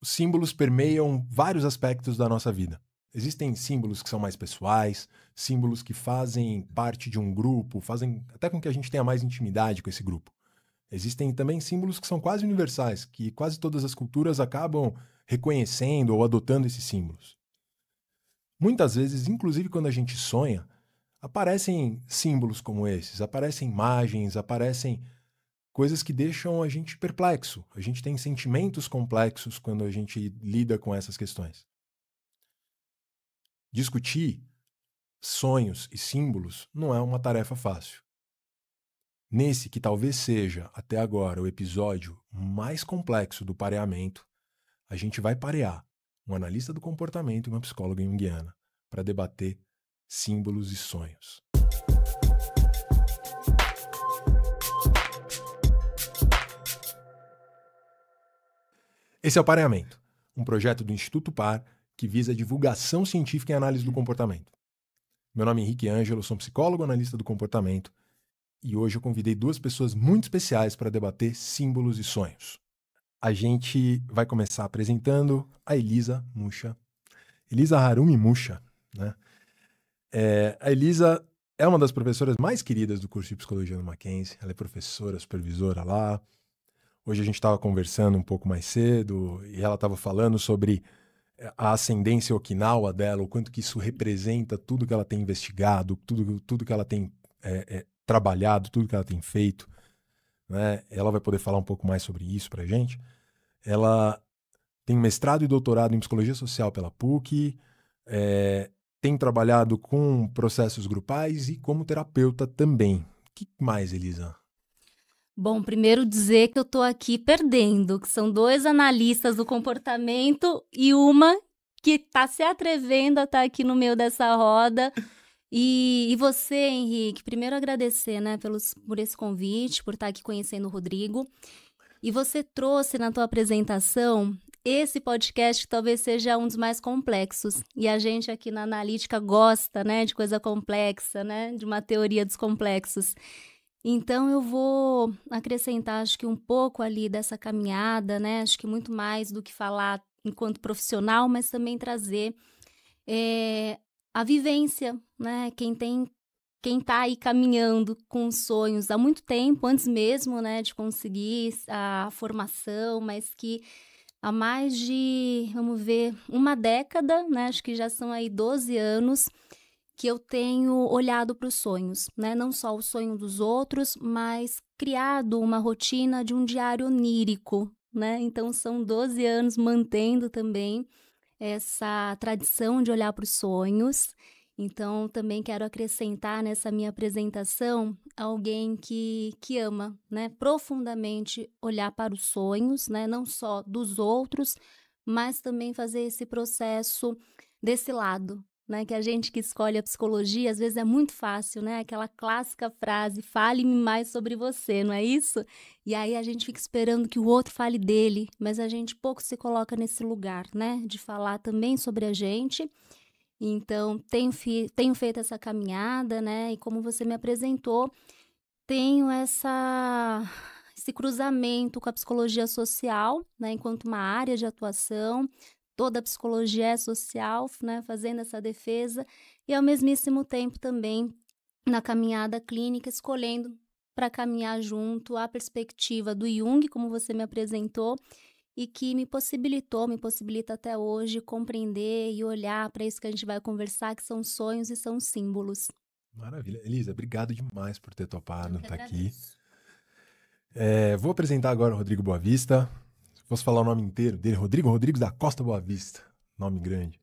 os símbolos permeiam vários aspectos da nossa vida. Existem símbolos que são mais pessoais, símbolos que fazem parte de um grupo, fazem até com que a gente tenha mais intimidade com esse grupo. Existem também símbolos que são quase universais, que quase todas as culturas acabam reconhecendo ou adotando esses símbolos. Muitas vezes, inclusive quando a gente sonha, aparecem símbolos como esses, aparecem imagens, aparecem coisas que deixam a gente perplexo. A gente tem sentimentos complexos quando a gente lida com essas questões. Discutir sonhos e símbolos não é uma tarefa fácil. Nesse que talvez seja, até agora, o episódio mais complexo do pareamento, a gente vai parear um analista do comportamento e uma psicóloga junguiana para debater símbolos e sonhos. Esse é o Pareamento, um projeto do Instituto Par que visa a divulgação científica em análise do comportamento. Meu nome é Henrique Ângelo, sou um psicólogo analista do comportamento e hoje eu convidei duas pessoas muito especiais para debater símbolos e sonhos. A gente vai começar apresentando a Elisa Musha. Elisa Harumi Musha, né? A Elisa é uma das professoras mais queridas do curso de Psicologia no Mackenzie. Ela é professora, supervisora lá. Hoje a gente estava conversando um pouco mais cedo e ela estava falando sobre a ascendência Okinawa dela, o quanto que isso representa tudo que ela tem investigado, tudo que ela tem trabalhado, tudo que ela tem feito, né? Ela vai poder falar um pouco mais sobre isso para a gente. Ela tem mestrado e doutorado em Psicologia Social pela PUC, tem trabalhado com processos grupais e como terapeuta também. O que mais, Elisa? Bom, primeiro dizer que eu estou aqui perdendo, que são dois analistas do comportamento e uma que está se atrevendo a estar aqui no meio dessa roda. E você, Henrique, primeiro agradecer, né, por esse convite, por estar aqui conhecendo o Rodrigo. E você trouxe na tua apresentação esse podcast que talvez seja um dos mais complexos. E a gente aqui na Analítica gosta, né, de coisa complexa, né, de uma teoria dos complexos. Então, eu vou acrescentar, acho que um pouco ali dessa caminhada, né? Acho que muito mais do que falar enquanto profissional, mas também trazer a vivência, né? Quem tá aí caminhando com sonhos há muito tempo, antes mesmo, né, de conseguir a formação, mas que há mais de, vamos ver, uma década, né? Acho que já são aí 12 anos, que eu tenho olhado para os sonhos, né? Não só o sonho dos outros, mas criado uma rotina de um diário onírico, né? Então, são 12 anos mantendo também essa tradição de olhar para os sonhos. Então, também quero acrescentar nessa minha apresentação alguém que ama, né? Profundamente olhar para os sonhos, né? Não só dos outros, mas também fazer esse processo desse lado, né, que a gente que escolhe a psicologia, às vezes é muito fácil, né? Aquela clássica frase, fale-me mais sobre você, não é isso? E aí a gente fica esperando que o outro fale dele, mas a gente pouco se coloca nesse lugar, né? De falar também sobre a gente. Então, tenho feito essa caminhada, né? E como você me apresentou, tenho esse cruzamento com a psicologia social, né? Enquanto uma área de atuação. Toda a psicologia é social, né, fazendo essa defesa, e ao mesmíssimo tempo também na caminhada clínica, escolhendo para caminhar junto a perspectiva do Jung, como você me apresentou, e que me possibilita até hoje compreender e olhar para isso que a gente vai conversar, que são sonhos e são símbolos. Maravilha. Elisa, obrigado demais por ter topado estar aqui. Agradeço. Vou apresentar agora o Rodrigo Boavista. Posso falar o nome inteiro dele? Rodrigo Rodrigues da Costa Boavista. Nome grande.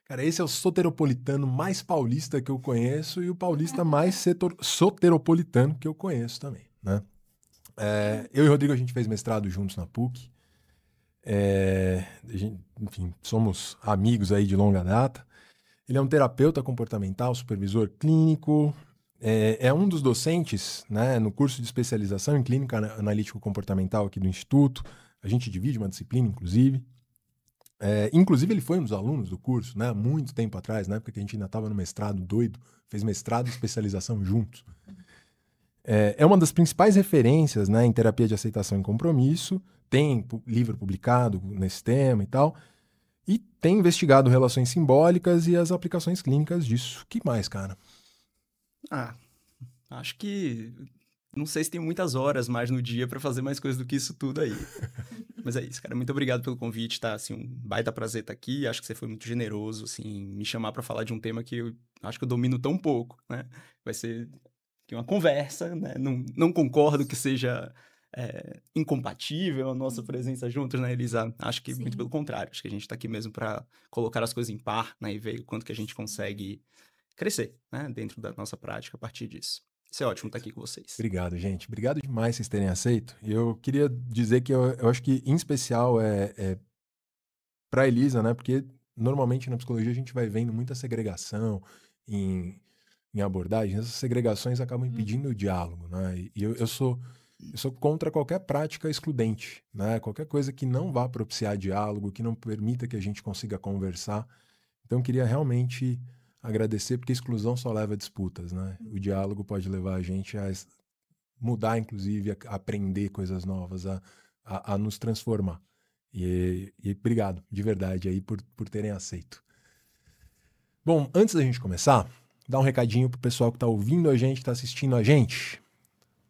Cara, esse é o soteropolitano mais paulista que eu conheço e o paulista mais soteropolitano que eu conheço também, né? Eu e o Rodrigo, a gente fez mestrado juntos na PUC. Enfim, somos amigos aí de longa data. Ele é um terapeuta comportamental, supervisor clínico, é um dos docentes, né, no curso de especialização em clínica analítico-comportamental aqui do Instituto. A gente divide uma disciplina, inclusive. Inclusive, ele foi um dos alunos do curso, né, há muito tempo atrás, na época que a gente ainda estava no mestrado doido, fez mestrado e especialização juntos. É uma das principais referências, né, em terapia de aceitação e compromisso, tem livro publicado nesse tema e tal, e tem investigado relações simbólicas e as aplicações clínicas disso. O que mais, cara? Acho que... Não sei se tem muitas horas mais no dia para fazer mais coisas do que isso tudo aí. Mas é isso, cara. Muito obrigado pelo convite, tá? Assim, um baita prazer estar aqui. Acho que você foi muito generoso, assim, me chamar para falar de um tema que eu acho que eu domino tão pouco, né? Vai ser uma conversa, né? Não concordo que seja incompatível a nossa presença juntos, né, Elisa? Acho que muito pelo contrário. Acho que a gente tá aqui mesmo para colocar as coisas em par, né? E ver o quanto que a gente consegue crescer, né? Dentro da nossa prática a partir disso. Isso é ótimo estar aqui com vocês. Obrigado, gente. Obrigado demais vocês terem aceito. E eu queria dizer que eu acho que, em especial, para a Elisa, né? Porque normalmente na psicologia a gente vai vendo muita segregação em abordagens. Essas segregações acabam impedindo o diálogo, né? E eu sou contra qualquer prática excludente, né? Qualquer coisa que não vá propiciar diálogo, que não permita que a gente consiga conversar. Então, eu queria realmente agradecer, porque exclusão só leva a disputas, né? O diálogo pode levar a gente a mudar, inclusive, a aprender coisas novas, a nos transformar. E obrigado, de verdade, aí por terem aceito. Bom, antes da gente começar, dar um recadinho pro pessoal que está ouvindo a gente, está assistindo a gente.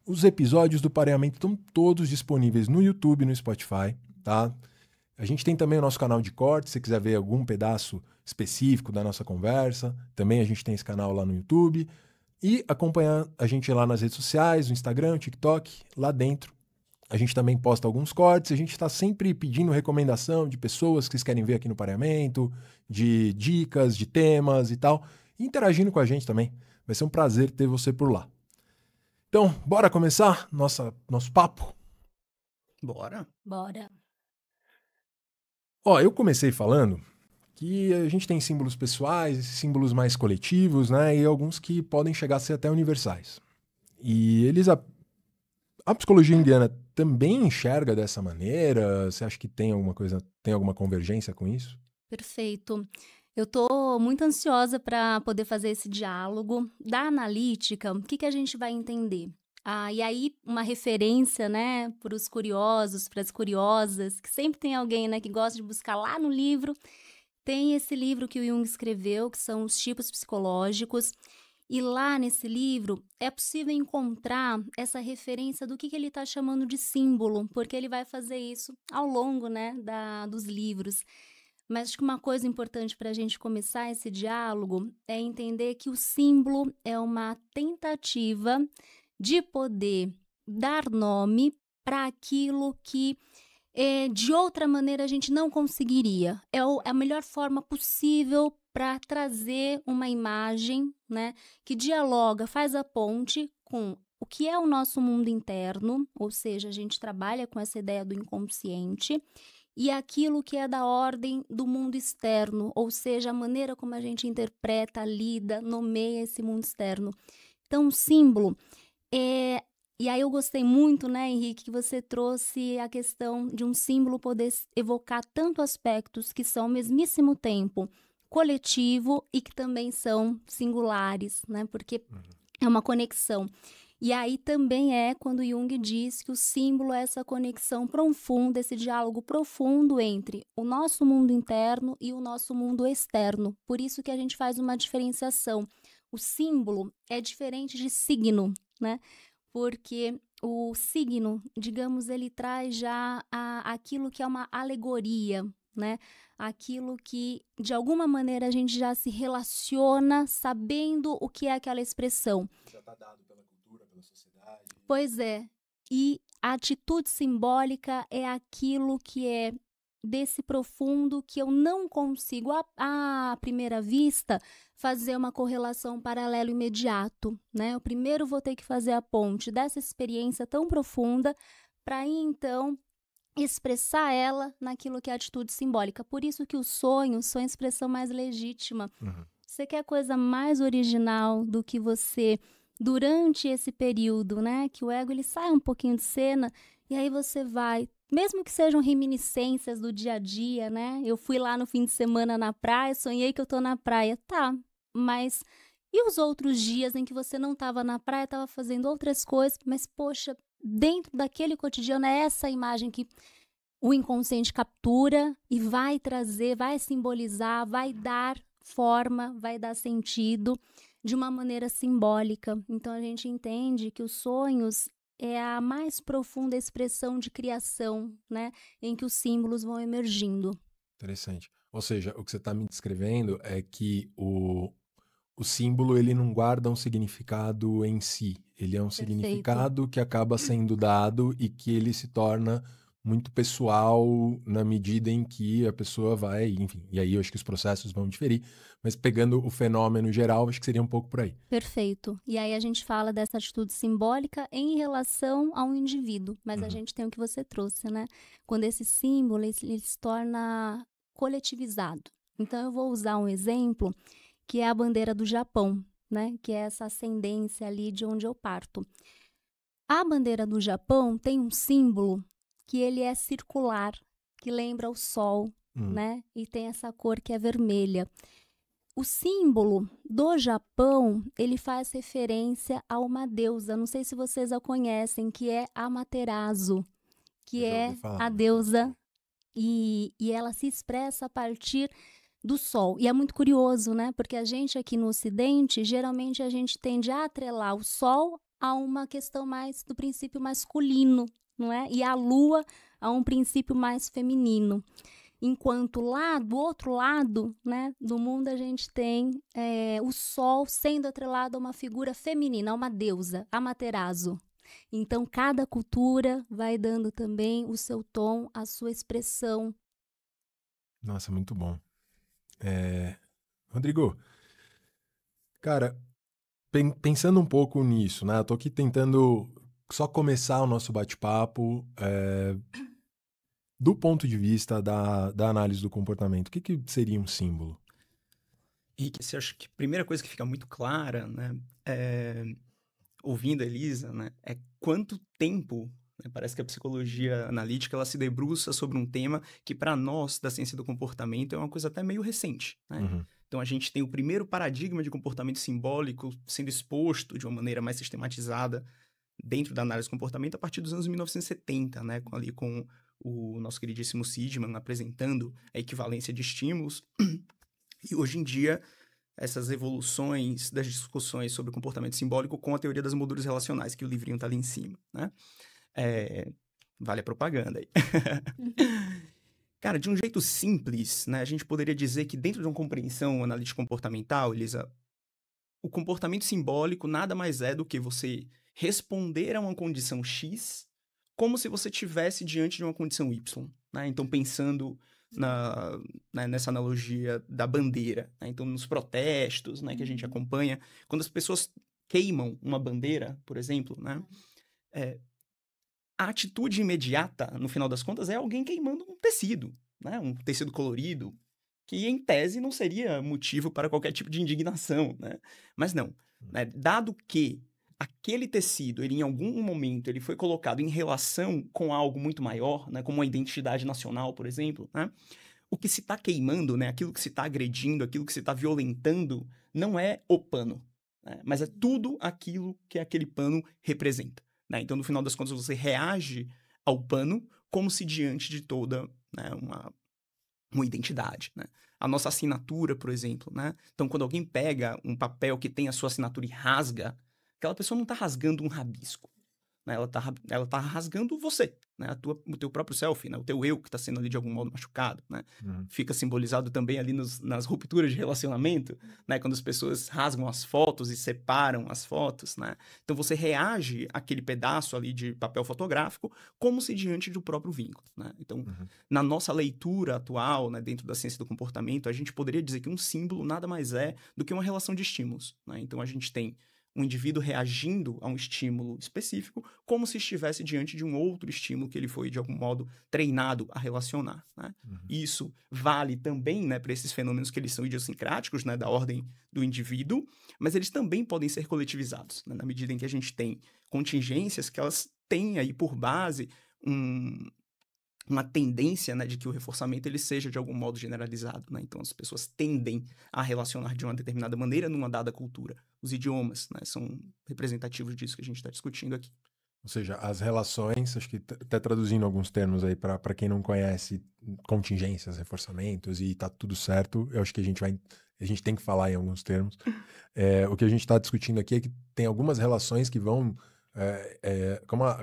Os episódios do Pareamento estão todos disponíveis no YouTube e no Spotify, tá? A gente tem também o nosso canal de corte, se você quiser ver algum pedaço específico da nossa conversa. Também a gente tem esse canal lá no YouTube. E acompanhar a gente lá nas redes sociais, no Instagram, no TikTok, lá dentro. A gente também posta alguns cortes. A gente está sempre pedindo recomendação de pessoas que vocês querem ver aqui no Pareamento, de dicas, de temas e tal. E interagindo com a gente também. Vai ser um prazer ter você por lá. Então, bora começar nosso papo? Bora. Ó, eu comecei falando que a gente tem símbolos pessoais, símbolos mais coletivos, né? E alguns que podem chegar a ser até universais. E a psicologia indiana também enxerga dessa maneira? Você acha que tem alguma convergência com isso? Perfeito. Eu estou muito ansiosa para poder fazer esse diálogo. Da analítica, o que a gente vai entender? E aí, uma referência, né, para os curiosos, para as curiosas, que sempre tem alguém, né, que gosta de buscar lá no livro. Tem esse livro que o Jung escreveu, que são os tipos psicológicos. E lá nesse livro é possível encontrar essa referência do que ele está chamando de símbolo, porque ele vai fazer isso ao longo, né, dos livros. Mas acho que uma coisa importante para a gente começar esse diálogo é entender que o símbolo é uma tentativa de poder dar nome para aquilo que de outra maneira a gente não conseguiria. É a melhor forma possível para trazer uma imagem, né, que dialoga, faz a ponte com o que é o nosso mundo interno, ou seja, a gente trabalha com essa ideia do inconsciente, e aquilo que é da ordem do mundo externo, ou seja, a maneira como a gente interpreta, lida, nomeia esse mundo externo. Então, o símbolo E aí eu gostei muito, né, Henrique, que você trouxe a questão de um símbolo poder evocar tanto aspectos que são ao mesmíssimo tempo coletivo e que também são singulares, né, porque é uma conexão. E aí também é quando Jung diz que o símbolo é essa conexão profunda, esse diálogo profundo entre o nosso mundo interno e o nosso mundo externo. Por isso que a gente faz uma diferenciação. O símbolo é diferente de signo, né? Porque o signo, digamos, ele traz já aquilo que é uma alegoria, né? Aquilo que, de alguma maneira, a gente já se relaciona sabendo o que é aquela expressão. Já está dado pela cultura, pela sociedade. Pois é. E a atitude simbólica é aquilo que é desse profundo que eu não consigo, à primeira vista, fazer uma correlação paralelo imediato, né? Eu primeiro vou ter que fazer a ponte dessa experiência tão profunda para aí, então, expressar ela naquilo que é a atitude simbólica. Por isso que o sonho é a expressão mais legítima. Você quer coisa mais original do que você, durante esse período, né? Que o ego ele sai um pouquinho de cena e aí você vai... Mesmo que sejam reminiscências do dia a dia, né? Eu fui lá no fim de semana na praia, sonhei que eu tô na praia. Tá, mas e os outros dias em que você não estava na praia, estava fazendo outras coisas, mas, poxa, dentro daquele cotidiano é essa imagem que o inconsciente captura e vai trazer, vai simbolizar, vai dar forma, vai dar sentido de uma maneira simbólica. Então a gente entende que os sonhos é a mais profunda expressão de criação, né, em que os símbolos vão emergindo. Interessante. Ou seja, o que você está me descrevendo é que o símbolo ele não guarda um significado em si. Ele é um significado que acaba sendo dado e que ele se torna muito pessoal na medida em que a pessoa vai, enfim, e aí eu acho que os processos vão diferir, mas pegando o fenômeno geral, acho que seria um pouco por aí. Perfeito. E aí a gente fala dessa atitude simbólica em relação ao indivíduo, mas a gente tem o que você trouxe, né? Quando esse símbolo ele se torna coletivizado. Então eu vou usar um exemplo que é a bandeira do Japão, né? Que é essa ascendência ali de onde eu parto. A bandeira do Japão tem um símbolo que ele é circular, que lembra o sol, né? E tem essa cor que é vermelha. O símbolo do Japão, ele faz referência a uma deusa, não sei se vocês a conhecem, que é Amaterasu, que é a deusa, e ela se expressa a partir do sol. E é muito curioso, né? Porque a gente aqui no Ocidente, geralmente a gente tende a atrelar o sol a uma questão mais do princípio masculino, não é? E a lua a um princípio mais feminino. Enquanto lá, do outro lado, né, do mundo, a gente tem o sol sendo atrelado a uma figura feminina, a uma deusa, Amaterasu. Então, cada cultura vai dando também o seu tom, a sua expressão. Nossa, muito bom. Rodrigo, cara, pensando um pouco nisso, né? Eu tô aqui tentando só começar o nosso bate-papo do ponto de vista da análise do comportamento. O que seria um símbolo? Henrique, você acha que a primeira coisa que fica muito clara, né, ouvindo a Elisa, né, é quanto tempo, né, parece que a psicologia analítica ela se debruça sobre um tema que para nós da ciência do comportamento é uma coisa até meio recente, né? Então a gente tem o primeiro paradigma de comportamento simbólico sendo exposto de uma maneira mais sistematizada dentro da análise do comportamento a partir dos anos 1970, né, ali com o nosso queridíssimo Sidman apresentando a equivalência de estímulos. E hoje em dia, essas evoluções das discussões sobre o comportamento simbólico com a teoria das molduras relacionais, que o livrinho está ali em cima, né? Vale a propaganda aí. Cara, de um jeito simples, né, a gente poderia dizer que dentro de uma compreensão analítica comportamental, Elisa, o comportamento simbólico nada mais é do que você responder a uma condição X como se você estivesse diante de uma condição Y, né? Então, pensando nessa analogia da bandeira, né? Então, nos protestos, né, que a gente acompanha, quando as pessoas queimam uma bandeira, por exemplo, né, a atitude imediata, no final das contas, é alguém queimando um tecido, né, um tecido colorido, que, em tese, não seria motivo para qualquer tipo de indignação, né? Mas não, né? Dado que aquele tecido, ele em algum momento, ele foi colocado em relação com algo muito maior, né? Como uma identidade nacional, por exemplo, né? O que se está queimando, né? Aquilo que se está agredindo, aquilo que se está violentando, não é o pano, né? Mas é tudo aquilo que aquele pano representa, né? Então, no final das contas, você reage ao pano como se diante de toda, né, uma identidade, né? A nossa assinatura, por exemplo, né? Então, quando alguém pega um papel que tem a sua assinatura e rasga, aquela pessoa não está rasgando um rabisco, né? Ela tá rasgando você, né? O teu próprio selfie, né? O teu eu que está sendo ali de algum modo machucado, né? Fica simbolizado também ali nas rupturas de relacionamento, né? Quando as pessoas rasgam as fotos e separam as fotos, né? Então você reage àquele pedaço ali de papel fotográfico como se diante do próprio vínculo, né? Então, na nossa leitura atual, né, dentro da ciência do comportamento, a gente poderia dizer que um símbolo nada mais é do que uma relação de estímulos, né? Então a gente tem um indivíduo reagindo a um estímulo específico como se estivesse diante de um outro estímulo que ele foi, de algum modo, treinado a relacionar, né? Isso vale também, né, para esses fenômenos que eles são idiosincráticos, né, da ordem do indivíduo, mas eles também podem ser coletivizados, né, na medida em que a gente tem contingências que elas têm aí por base uma tendência, né, de que o reforçamento ele seja de algum modo generalizado, né? Então as pessoas tendem a relacionar de uma determinada maneira numa dada cultura. Os idiomas, né, são representativos disso que a gente está discutindo aqui. Ou seja, as relações, acho que até traduzindo alguns termos aí para quem não conhece, contingências, reforçamentos e tá tudo certo, eu acho que a gente tem que falar em alguns termos. O que a gente está discutindo aqui é que tem algumas relações que vão,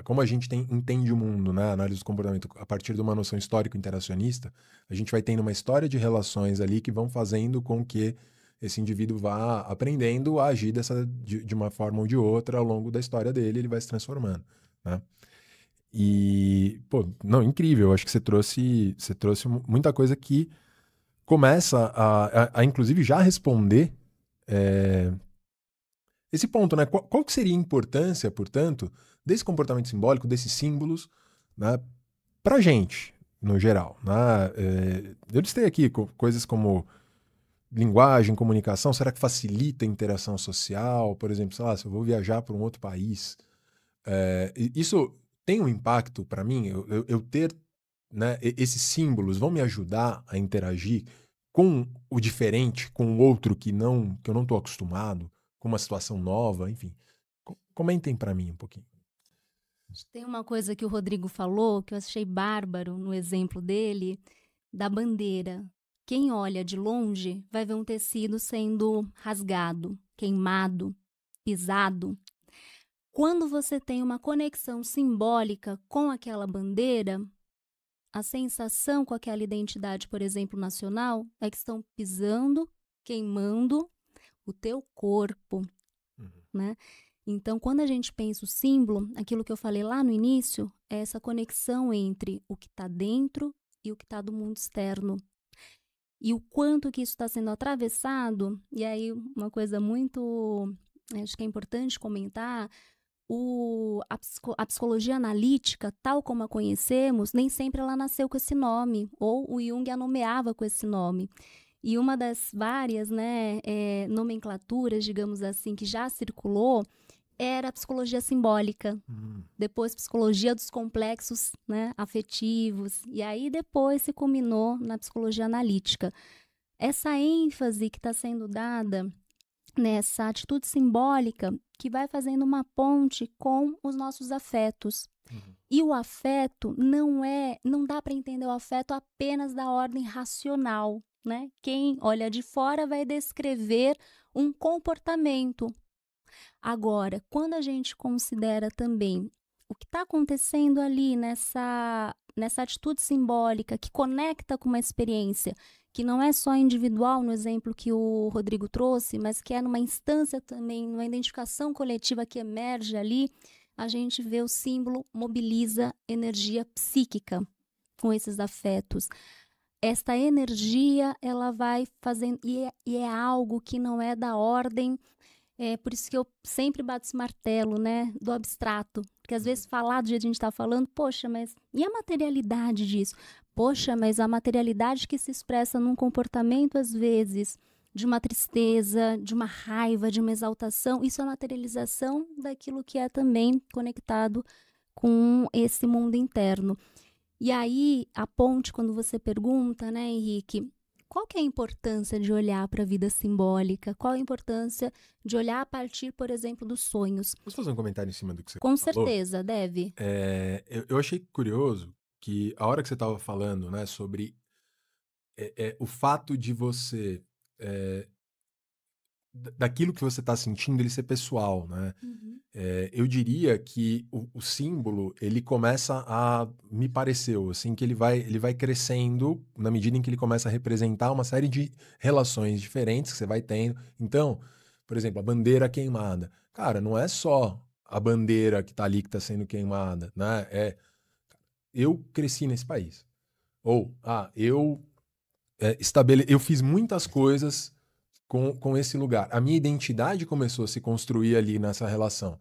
como a gente entende o mundo, né, análise do comportamento, a partir de uma noção histórico-interacionista, a gente vai tendo uma história de relações ali que vão fazendo com que esse indivíduo vá aprendendo a agir de uma forma ou de outra ao longo da história dele, ele vai se transformando, né? E, pô, não, incrível, acho que você trouxe muita coisa que começa a inclusive, já responder esse ponto, né? Qual que seria a importância, portanto, desse comportamento simbólico, desses símbolos, né, pra gente, no geral, né? Eu listei aqui coisas como linguagem, comunicação, será que facilita a interação social? Por exemplo, sei lá, se eu vou viajar para um outro país, isso tem um impacto para mim? Eu ter, né, esses símbolos vão me ajudar a interagir com o diferente, com o outro que eu não estou acostumado, com uma situação nova, enfim. Comentem para mim um pouquinho. Tem uma coisa que o Rodrigo falou que eu achei bárbaro no exemplo dele, da bandeira. Quem olha de longe vai ver um tecido sendo rasgado, queimado, pisado. Quando você tem uma conexão simbólica com aquela bandeira, a sensação com aquela identidade, por exemplo, nacional, é que estão pisando, queimando o teu corpo, né? Então, quando a gente pensa o símbolo, aquilo que eu falei lá no início, é essa conexão entre o que está dentro e o que está do mundo externo. E o quanto que isso está sendo atravessado, e aí uma coisa muito, acho que é importante comentar, a psicologia analítica, tal como a conhecemos, nem sempre ela nasceu com esse nome, ou o Jung a nomeava com esse nome. E uma das várias, né, nomenclaturas, digamos assim, que já circulou, era a psicologia simbólica. Depois, psicologia dos complexos, né, afetivos. E aí, depois, se culminou na psicologia analítica. Essa ênfase que está sendo dada nessa atitude simbólica que vai fazendo uma ponte com os nossos afetos. E o afeto não dá para entender o afeto apenas da ordem racional, né? Quem olha de fora vai descrever um comportamento. Agora, quando a gente considera também o que está acontecendo ali nessa atitude simbólica que conecta com uma experiência que não é só individual, no exemplo que o Rodrigo trouxe, mas que é numa instância também, numa identificação coletiva que emerge ali, a gente vê o símbolo mobiliza energia psíquica com esses afetos. Esta energia, ela vai fazendo, e é algo que não é da ordem. Por isso que eu sempre bato esse martelo, né, do abstrato. Porque às vezes falar do jeito que a gente está falando, poxa, mas e a materialidade disso? Poxa, mas a materialidade que se expressa num comportamento, às vezes, de uma tristeza, de uma raiva, de uma exaltação, isso é a materialização daquilo que é também conectado com esse mundo interno. E aí, a ponte, quando você pergunta, né, Henrique, qual que é a importância de olhar para a vida simbólica? Qual a importância de olhar a partir, por exemplo, dos sonhos? Posso fazer um comentário em cima do que você Com falou? certeza, deve. Eu achei curioso que a hora que você estava falando, né, sobre o fato de você... daquilo que você está sentindo, ele ser pessoal, né? Eu diria que o símbolo, ele começa a, me pareceu, assim, que ele vai crescendo na medida em que ele começa a representar uma série de relações diferentes que você vai tendo. Então, por exemplo, a bandeira queimada. Cara, não é só a bandeira que tá ali que tá sendo queimada, né? Eu cresci nesse país. Ou, eu fiz muitas coisas com esse lugar. A minha identidade começou a se construir ali nessa relação.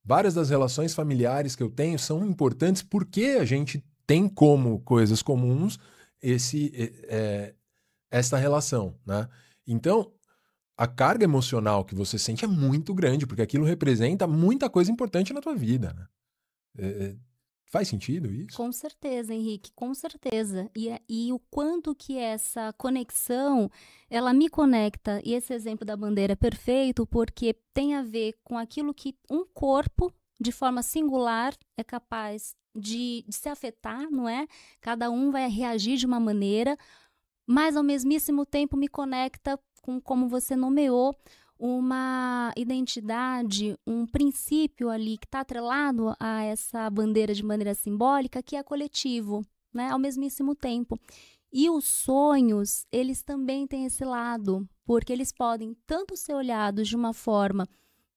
Várias das relações familiares que eu tenho são importantes porque a gente tem como coisas comuns essa relação, né? Então, a carga emocional que você sente é muito grande, porque aquilo representa muita coisa importante na tua vida, né? Faz sentido isso? Com certeza, Henrique, com certeza. E o quanto que essa conexão, ela me conecta, e esse exemplo da bandeira é perfeito, porque tem a ver com aquilo que um corpo de forma singular, é capaz de se afetar, não é? Cada um vai reagir de uma maneira, mas ao mesmíssimo tempo me conecta com, como você nomeou, uma identidade, um princípio ali que está atrelado a essa bandeira de maneira simbólica, que é coletivo, né? Ao mesmíssimo tempo. E os sonhos, eles também têm esse lado, porque eles podem tanto ser olhados de uma forma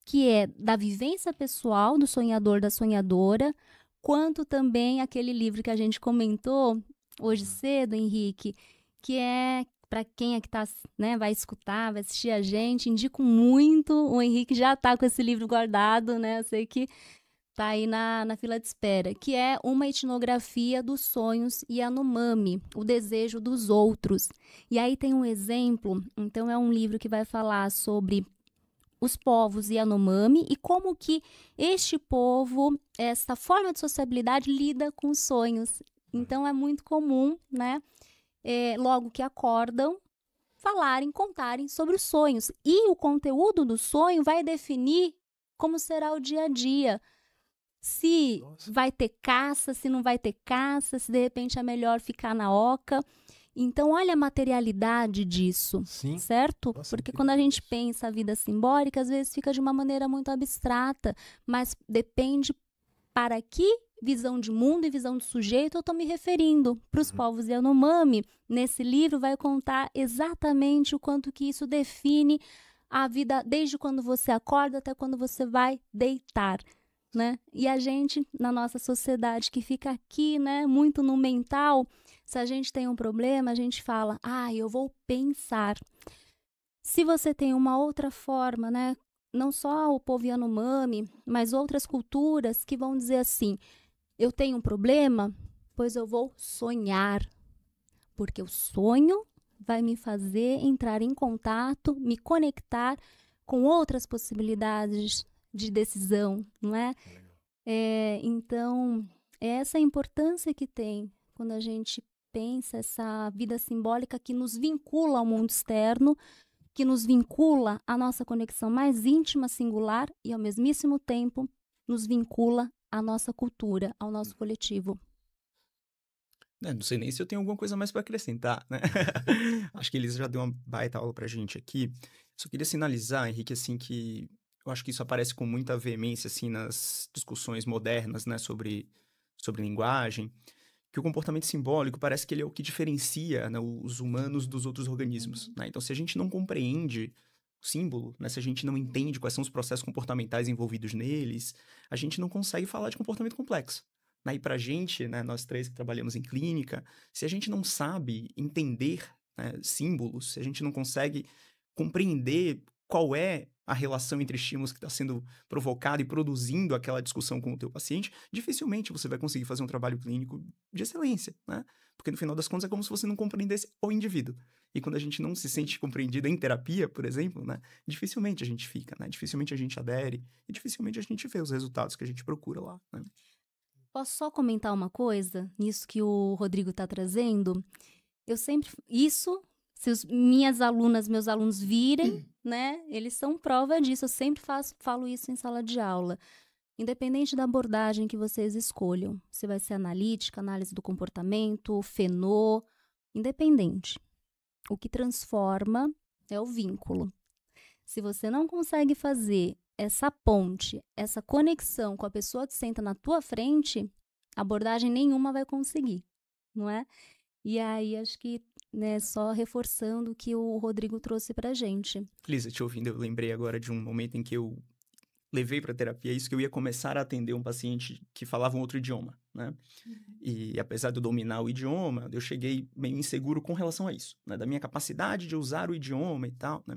que é da vivência pessoal do sonhador, da sonhadora, quanto também aquele livro que a gente comentou hoje cedo, Henrique, que é, para quem é que tá, né, vai escutar, vai assistir a gente, indico muito. O Henrique já está com esse livro guardado, né? Eu sei que tá aí na fila de espera, que é uma etnografia dos sonhos Yanomami, o desejo dos outros. E aí tem um exemplo, então é um livro que vai falar sobre os povos Yanomami e como que este povo, essa forma de sociabilidade lida com os sonhos. Então é muito comum, né, logo que acordam, falarem, contarem sobre os sonhos. E o conteúdo do sonho vai definir como será o dia a dia. Se vai ter caça, se não vai ter caça, se de repente é melhor ficar na oca. Então, olha a materialidade disso, Sim. certo? Nossa, porque incrível quando a gente isso. pensa a vida simbólica, às vezes fica de uma maneira muito abstrata, mas depende para que visão de mundo e visão de sujeito eu estou me referindo. Para os povos Yanomami, nesse livro vai contar exatamente o quanto que isso define a vida desde quando você acorda até quando você vai deitar. Né? E a gente, na nossa sociedade que fica aqui, né, muito no mental, se a gente tem um problema, a gente fala, eu vou pensar. Se você tem uma outra forma, né, não só o povo Yanomami, mas outras culturas que vão dizer assim, eu tenho um problema, pois eu vou sonhar, porque o sonho vai me fazer entrar em contato, me conectar com outras possibilidades de decisão, não é? Então, essa é a importância que tem quando a gente pensa essa vida simbólica que nos vincula ao mundo externo, que nos vincula à nossa conexão mais íntima, singular e, ao mesmíssimo tempo, nos vincula à nossa cultura, ao nosso coletivo. Não sei nem se eu tenho alguma coisa mais para acrescentar, né? Acho que eles já deu uma baita aula pra gente aqui. Só queria sinalizar, Henrique, assim, que eu acho que isso aparece com muita veemência, assim, nas discussões modernas, né, sobre linguagem, que o comportamento simbólico parece que ele é o que diferencia, né, os humanos dos outros organismos, né? Então, se a gente não compreende o símbolo, né, se a gente não entende quais são os processos comportamentais envolvidos neles, a gente não consegue falar de comportamento complexo. E para a gente, né, nós três que trabalhamos em clínica, se a gente não sabe entender, né, símbolos, se a gente não consegue compreender qual é a relação entre estímulos que está sendo provocado e produzindo aquela discussão com o teu paciente, dificilmente você vai conseguir fazer um trabalho clínico de excelência, né? Porque no final das contas é como se você não compreendesse o indivíduo. E quando a gente não se sente compreendido em terapia, por exemplo, né, dificilmente a gente fica, né? Dificilmente a gente adere e dificilmente a gente vê os resultados que a gente procura lá, né? Posso só comentar uma coisa nisso que o Rodrigo está trazendo? Eu sempre... Isso, se minhas alunas, meus alunos virem, né? Eles são prova disso. Eu sempre falo isso em sala de aula. Independente da abordagem que vocês escolham. Se vai ser analítica, análise do comportamento, fenô, independente. O que transforma é o vínculo. Se você não consegue fazer essa ponte, essa conexão com a pessoa que senta na tua frente, abordagem nenhuma vai conseguir, não é? E aí, acho que, né, só reforçando o que o Rodrigo trouxe pra gente. Lisa, te ouvindo, eu lembrei agora de um momento em que eu levei para terapia isso, que eu ia começar a atender um paciente que falava um outro idioma, né? E apesar de eu dominar o idioma, eu cheguei meio inseguro com relação a isso, né? Da minha capacidade de usar o idioma e tal, né?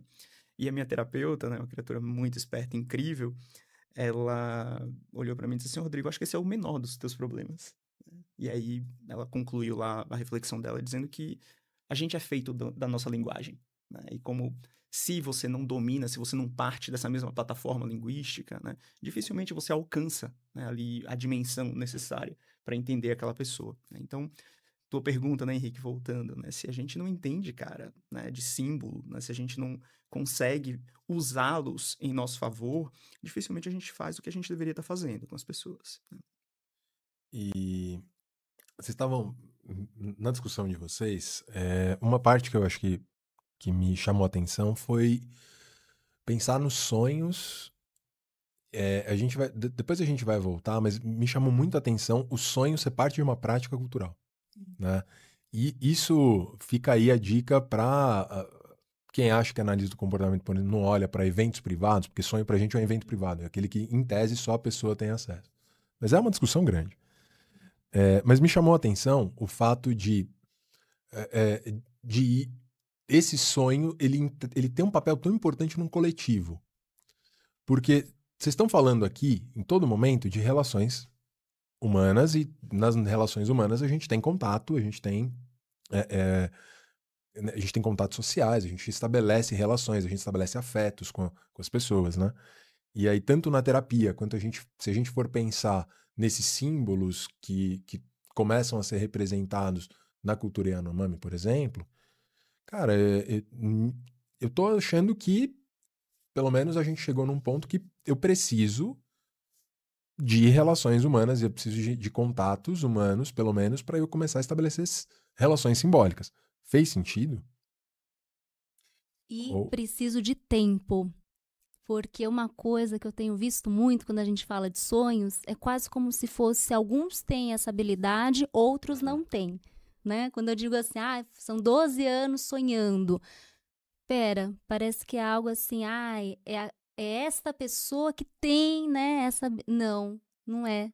E a minha terapeuta, né, uma criatura muito esperta, incrível, ela olhou para mim e disse assim, Rodrigo, acho que esse é o menor dos teus problemas. E aí ela concluiu lá a reflexão dela dizendo que a gente é feito da nossa linguagem, né? E como se você não domina, se você não parte dessa mesma plataforma linguística, né, dificilmente você alcança, né, ali a dimensão necessária para entender aquela pessoa, né? Então, tua pergunta, né, Henrique, voltando, né? Se a gente não entende, cara, né, de símbolo, né? Se a gente não consegue usá-los em nosso favor, dificilmente a gente faz o que a gente deveria estar fazendo com as pessoas, né? E vocês estavam, na discussão de vocês, uma parte que eu acho que me chamou a atenção foi pensar nos sonhos. A gente vai, depois a gente vai voltar, mas me chamou muito a atenção o sonho ser parte de uma prática cultural, né? E isso fica aí a dica para quem acha que analisa do comportamento, por exemplo, não olha para eventos privados, porque sonho pra gente é um evento privado, é aquele que, em tese, só a pessoa tem acesso. Mas é uma discussão grande. Mas me chamou a atenção o fato de esse sonho ele tem um papel tão importante num coletivo. Porque vocês estão falando aqui, em todo momento, de relações humanas, e nas relações humanas a gente tem contato, a gente tem contatos sociais, a gente estabelece relações, a gente estabelece afetos com as pessoas, né? E aí, tanto na terapia, quanto se a gente for pensar nesses símbolos que começam a ser representados na cultura Yanomami, por exemplo, cara, eu tô achando que, pelo menos, a gente chegou num ponto que eu preciso de relações humanas, eu preciso de contatos humanos, pelo menos, para eu começar a estabelecer relações simbólicas. Fez sentido? E preciso de tempo. Porque uma coisa que eu tenho visto muito quando a gente fala de sonhos é quase como se fosse alguns têm essa habilidade, outros não têm, né? Quando eu digo assim, são 12 anos sonhando. Pera, parece que é algo assim, é esta pessoa que tem, né? Não, não é.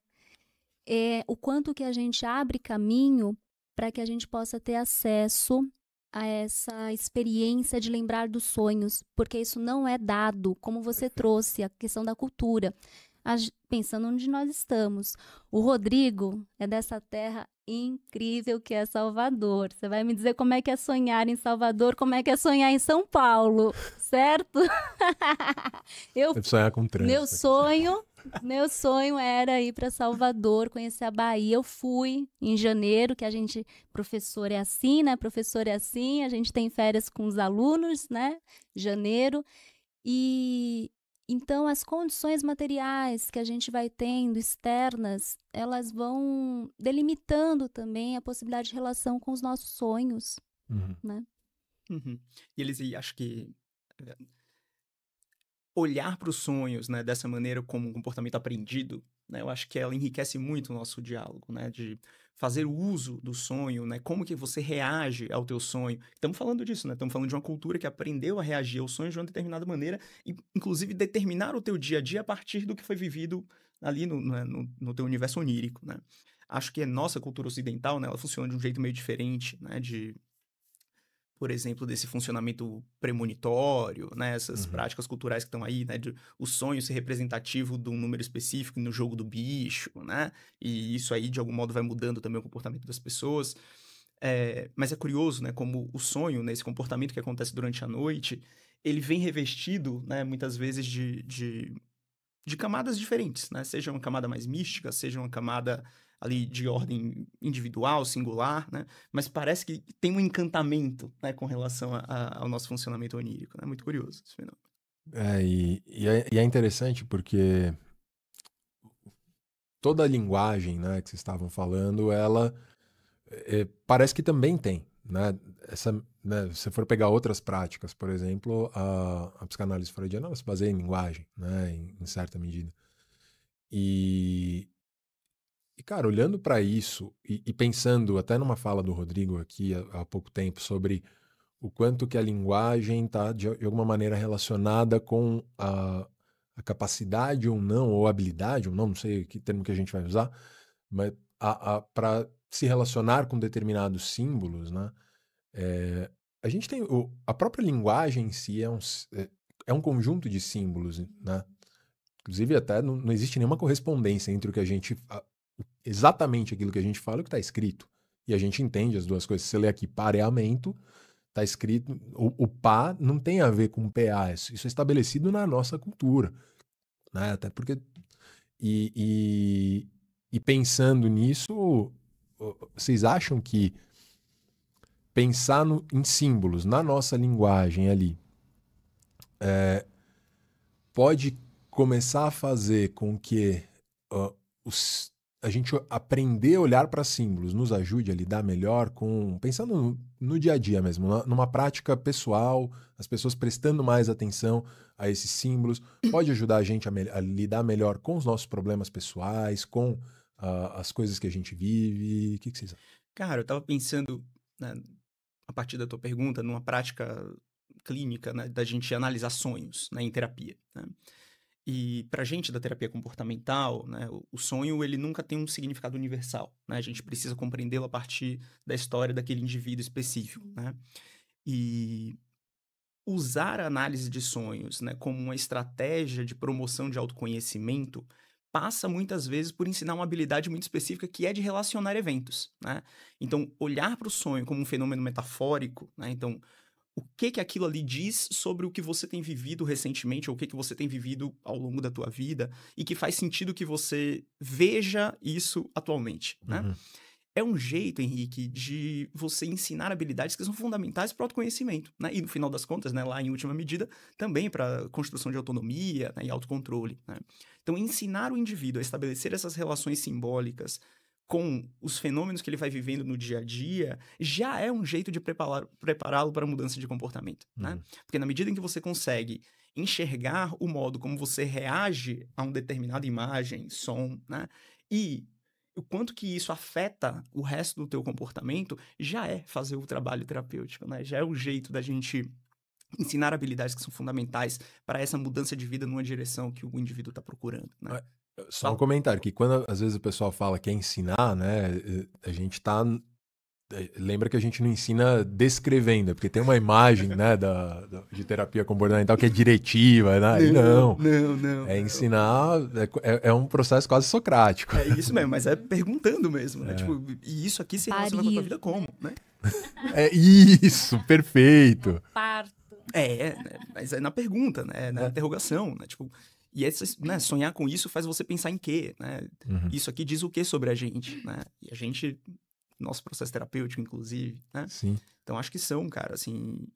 É o quanto que a gente abre caminho para que a gente possa ter acesso a essa experiência de lembrar dos sonhos, porque isso não é dado, como você trouxe, a questão da cultura. Pensando onde nós estamos. O Rodrigo é dessa terra incrível que é Salvador. Você vai me dizer como é que é sonhar em Salvador, como é que é sonhar em São Paulo, certo? Deve sonhar com trânsito. Meu sonho era ir para Salvador, conhecer a Bahia. Eu fui em janeiro, que professor é assim, né? Professor é assim, a gente tem férias com os alunos, né? Janeiro. E então as condições materiais que a gente vai tendo, externas, elas vão delimitando também a possibilidade de relação com os nossos sonhos, né? Uhum. E eles, acho que olhar para os sonhos, né, dessa maneira como um comportamento aprendido, né, eu acho que ela enriquece muito o nosso diálogo, né, de fazer o uso do sonho, né, como que você reage ao teu sonho. Estamos falando disso, né, estamos falando de uma cultura que aprendeu a reagir ao sonho de uma determinada maneira e, inclusive, determinar o teu dia a dia a partir do que foi vivido ali no teu universo onírico, né. Acho que a nossa cultura ocidental, né, ela funciona de um jeito meio diferente, né, por exemplo, desse funcionamento premonitório, né? Essas práticas culturais que estão aí, né? O sonho ser representativo de um número específico no jogo do bicho, né? E isso aí, de algum modo, vai mudando também o comportamento das pessoas. Mas é curioso, né? Como o sonho, né? Esse comportamento que acontece durante a noite, ele vem revestido, né? Muitas vezes de camadas diferentes, né? Seja uma camada mais mística, seja uma camada ali de ordem individual, singular, né? Mas parece que tem um encantamento, né, com relação ao nosso funcionamento onírico, né? Muito curioso esse fenômeno. E é interessante porque toda a linguagem, né, que vocês estavam falando, ela parece que também tem, né? Se você for pegar outras práticas, por exemplo, a psicanálise freudiana, ela se baseia em linguagem, né, em certa medida. E cara, olhando para isso e pensando até numa fala do Rodrigo aqui há pouco tempo sobre o quanto que a linguagem está de alguma maneira relacionada com a capacidade ou não, ou habilidade ou não sei que termo que a gente vai usar, mas para se relacionar com determinados símbolos, né? A gente tem a própria linguagem em si é um conjunto de símbolos, né? Inclusive até não existe nenhuma correspondência entre o que a gente exatamente aquilo que a gente fala e o que está escrito. E a gente entende as duas coisas. Se você lê aqui pareamento, está escrito... O pá não tem a ver com PA. Isso é estabelecido na nossa cultura. Né? Até porque... E pensando nisso, vocês acham que pensar em símbolos, na nossa linguagem ali, pode começar a fazer com que a gente aprender a olhar para símbolos nos ajude a lidar melhor pensando no dia a dia mesmo, numa prática pessoal, as pessoas prestando mais atenção a esses símbolos, pode ajudar a gente a lidar melhor com os nossos problemas pessoais, com as coisas que a gente vive. O que vocês acham? Cara, eu tava pensando, né, a partir da tua pergunta, numa prática clínica, né, da gente analisar sonhos, né, em terapia, né? E pra gente da terapia comportamental, né, o sonho ele nunca tem um significado universal, né? A gente precisa compreendê-lo a partir da história daquele indivíduo específico, né? E usar a análise de sonhos, né, como uma estratégia de promoção de autoconhecimento passa muitas vezes por ensinar uma habilidade muito específica que é de relacionar eventos, né? Então, olhar para o sonho como um fenômeno metafórico, né? Então, o que aquilo ali diz sobre o que você tem vivido recentemente ou o que você tem vivido ao longo da tua vida e que faz sentido que você veja isso atualmente, né? Uhum. É um jeito, Henrique, de você ensinar habilidades que são fundamentais para o autoconhecimento, né? E no final das contas, né, lá em última medida, também para construção de autonomia, né, e autocontrole, né? Então, ensinar o indivíduo a estabelecer essas relações simbólicas com os fenômenos que ele vai vivendo no dia a dia já é um jeito de prepará-lo para a mudança de comportamento, né? Porque na medida em que você consegue enxergar o modo como você reage a uma determinada imagem, som, né? E o quanto que isso afeta o resto do teu comportamento, já é fazer o trabalho terapêutico, né? Já é o jeito da gente ensinar habilidades que são fundamentais para essa mudança de vida numa direção que o indivíduo está procurando, né? Só um comentário, que quando às vezes o pessoal fala que é ensinar, né, a gente lembra que a gente não ensina descrevendo, porque tem uma imagem, né, de terapia comportamental que é diretiva, né? Não. É ensinar, é um processo quase socrático. É isso mesmo, mas é perguntando mesmo, né? Tipo, e isso aqui se relaciona com a tua vida como, né? É isso, perfeito. Parto. Né? Mas é na pergunta, né? Na interrogação, né? Tipo, e né, sonhar com isso faz você pensar em quê, né? Uhum. Isso aqui diz o quê sobre a gente, né? E a gente, nosso processo terapêutico, inclusive, né? Sim. Então, acho que são, cara, assim,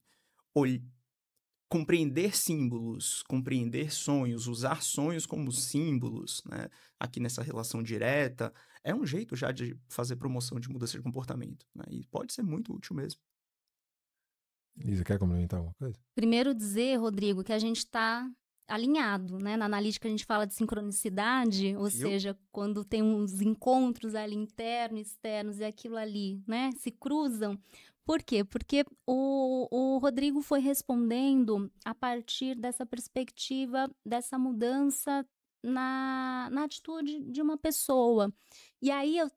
compreender símbolos, compreender sonhos, usar sonhos como símbolos, né? Aqui nessa relação direta, é um jeito já de fazer promoção de mudança de comportamento, né? E pode ser muito útil mesmo. Lisa, quer complementar alguma coisa? Primeiro dizer, Rodrigo, que a gente está alinhado, né? Na analítica a gente fala de sincronicidade, ou seja, quando tem uns encontros ali internos, externos e aquilo ali, né? Se cruzam. Por quê? Porque o Rodrigo foi respondendo a partir dessa perspectiva, dessa mudança na atitude de uma pessoa. E aí eu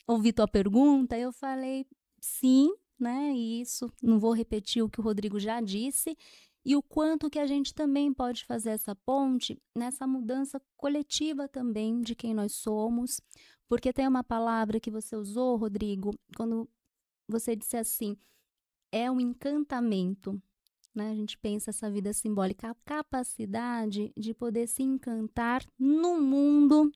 ouvi tua pergunta, eu falei sim, né? E isso, não vou repetir o que o Rodrigo já disse. E o quanto que a gente também pode fazer essa ponte nessa mudança coletiva também de quem nós somos. Porque tem uma palavra que você usou, Rodrigo, quando você disse assim, é um encantamento, né? A gente pensa essa vida simbólica, a capacidade de poder se encantar num mundo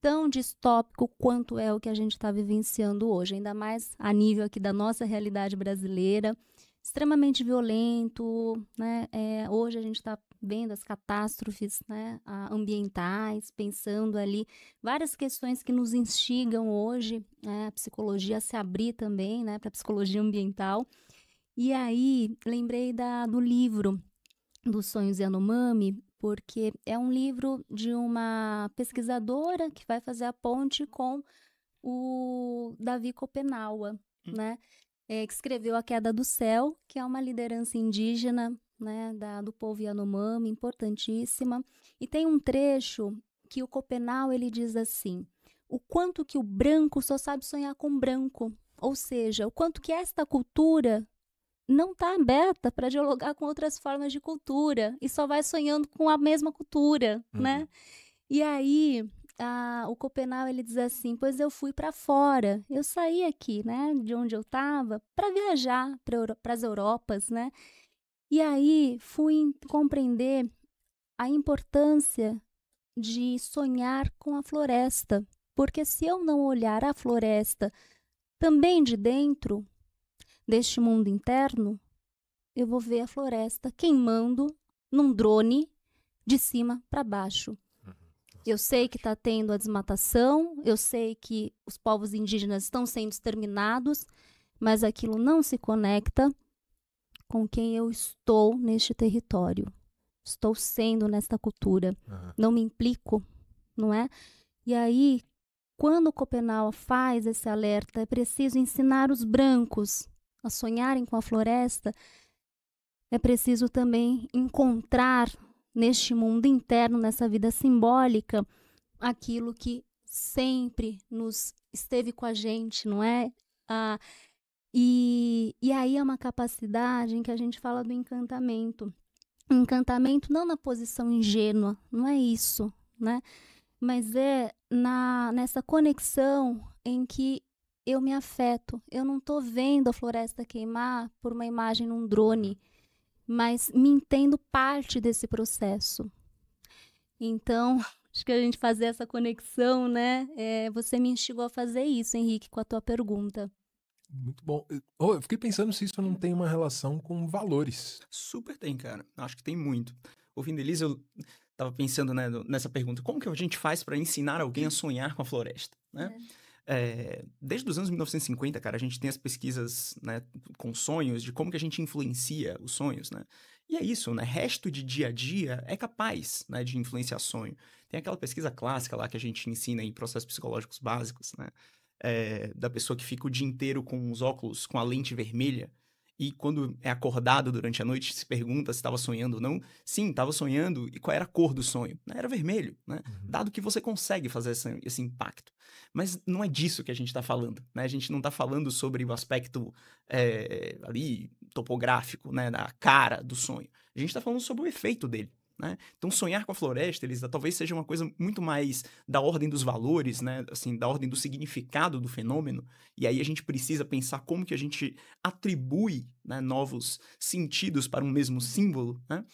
tão distópico quanto é o que a gente está vivenciando hoje, ainda mais a nível aqui da nossa realidade brasileira, extremamente violento, né? Hoje a gente está vendo as catástrofes, né, ambientais, pensando ali várias questões que nos instigam hoje, né, a psicologia se abrir também, né, para a psicologia ambiental. E aí lembrei do livro dos Sonhos Yanomami, porque é um livro de uma pesquisadora que vai fazer a ponte com o Davi Kopenawa, né? Que escreveu A Queda do Céu, que é uma liderança indígena, né, do povo Yanomami, importantíssima. E tem um trecho que o Kopenawa, ele diz assim, o quanto que o branco só sabe sonhar com branco, ou seja, o quanto que esta cultura não está aberta para dialogar com outras formas de cultura e só vai sonhando com a mesma cultura, né? E aí, o Kopenawa, ele diz assim, pois eu fui para fora, eu saí aqui, né, de onde eu estava, para viajar para as Europas, né? E aí fui compreender a importância de sonhar com a floresta, porque se eu não olhar a floresta também de dentro, deste mundo interno, eu vou ver a floresta queimando num drone de cima para baixo. Eu sei que está tendo a desmatação, eu sei que os povos indígenas estão sendo exterminados, mas aquilo não se conecta com quem eu estou neste território. Estou sendo nesta cultura. Não me implico, não é? E aí, quando Copenau faz esse alerta, é preciso ensinar os brancos a sonharem com a floresta, é preciso também encontrar neste mundo interno, nessa vida simbólica, aquilo que sempre nos esteve com a gente, não é? E aí é uma capacidade em que a gente fala do encantamento. Encantamento não na posição ingênua, não é isso, né? Mas é nessa conexão em que eu me afeto. Eu não estou vendo a floresta queimar por uma imagem num drone, mas me entendo parte desse processo. Então, acho que a gente fazer essa conexão, né? Você me instigou a fazer isso, Henrique, com a tua pergunta. Muito bom. Eu fiquei pensando se isso não tem uma relação com valores. Super tem, cara. Acho que tem muito. Ouvindo Elisa, eu tava pensando, né, nessa pergunta. Como que a gente faz para ensinar alguém a sonhar com a floresta, né? Desde os anos 1950, cara, a gente tem as pesquisas, né, com sonhos, de como que a gente influencia os sonhos, né? E é isso, né? Resto de dia a dia é capaz, né, de influenciar sonho. Tem aquela pesquisa clássica lá que a gente ensina em processos psicológicos básicos, né? Da pessoa que fica o dia inteiro com os óculos, com a lente vermelha, e quando é acordado durante a noite, se pergunta se estava sonhando ou não. Sim, estava sonhando. E qual era a cor do sonho? Era vermelho, né? Dado que você consegue fazer esse impacto. Mas não é disso que a gente está falando, né? A gente não está falando sobre o aspecto ali topográfico, né? Da cara do sonho. A gente está falando sobre o efeito dele, né? Então, sonhar com a floresta, Elisa, talvez seja uma coisa muito mais da ordem dos valores, né? Assim, da ordem do significado do fenômeno. E aí a gente precisa pensar como que a gente atribui, né, novos sentidos para um mesmo símbolo, né?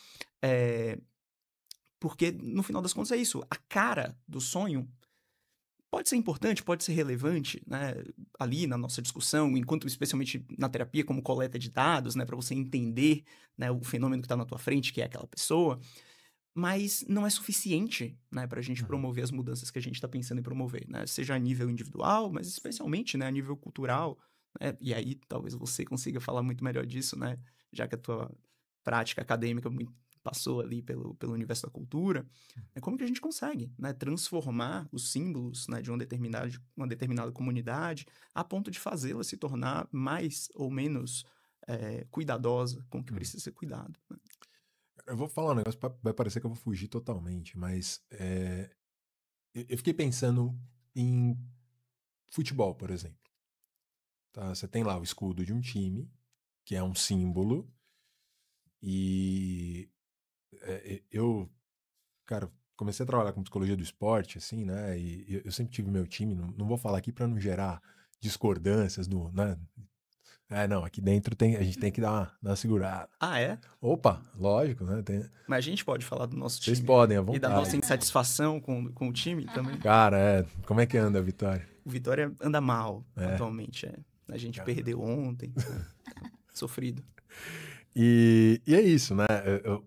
Porque, no final das contas, é isso. A cara do sonho pode ser importante, pode ser relevante, né, ali na nossa discussão, enquanto especialmente na terapia como coleta de dados, né, para você entender, né, o fenômeno que está na tua frente, que é aquela pessoa, mas não é suficiente, né, para a gente promover as mudanças que a gente está pensando em promover, né, seja a nível individual, mas especialmente, né, a nível cultural, né, e aí talvez você consiga falar muito melhor disso, né, já que a tua prática acadêmica passou ali pelo universo da cultura, como que a gente consegue, né, transformar os símbolos, né, de uma determinada comunidade a ponto de fazê-la se tornar mais ou menos cuidadosa com o que precisa ser cuidado, né? Eu vou falar um negócio, vai parecer que eu vou fugir totalmente, mas eu fiquei pensando em futebol, por exemplo. Tá? Você tem lá o escudo de um time, que é um símbolo, e eu, cara, comecei a trabalhar com psicologia do esporte, assim, né? E eu sempre tive meu time, não vou falar aqui para não gerar discordâncias, né? Não, aqui dentro a gente tem que dar uma segurada. Ah, é? Opa, lógico, né? Mas a gente pode falar do nosso time. Vocês podem, à vontade. E da nossa insatisfação com o time também. Cara, como é que anda a Vitória? O Vitória anda mal atualmente, A gente perdeu ontem, sofrido. E é isso, né?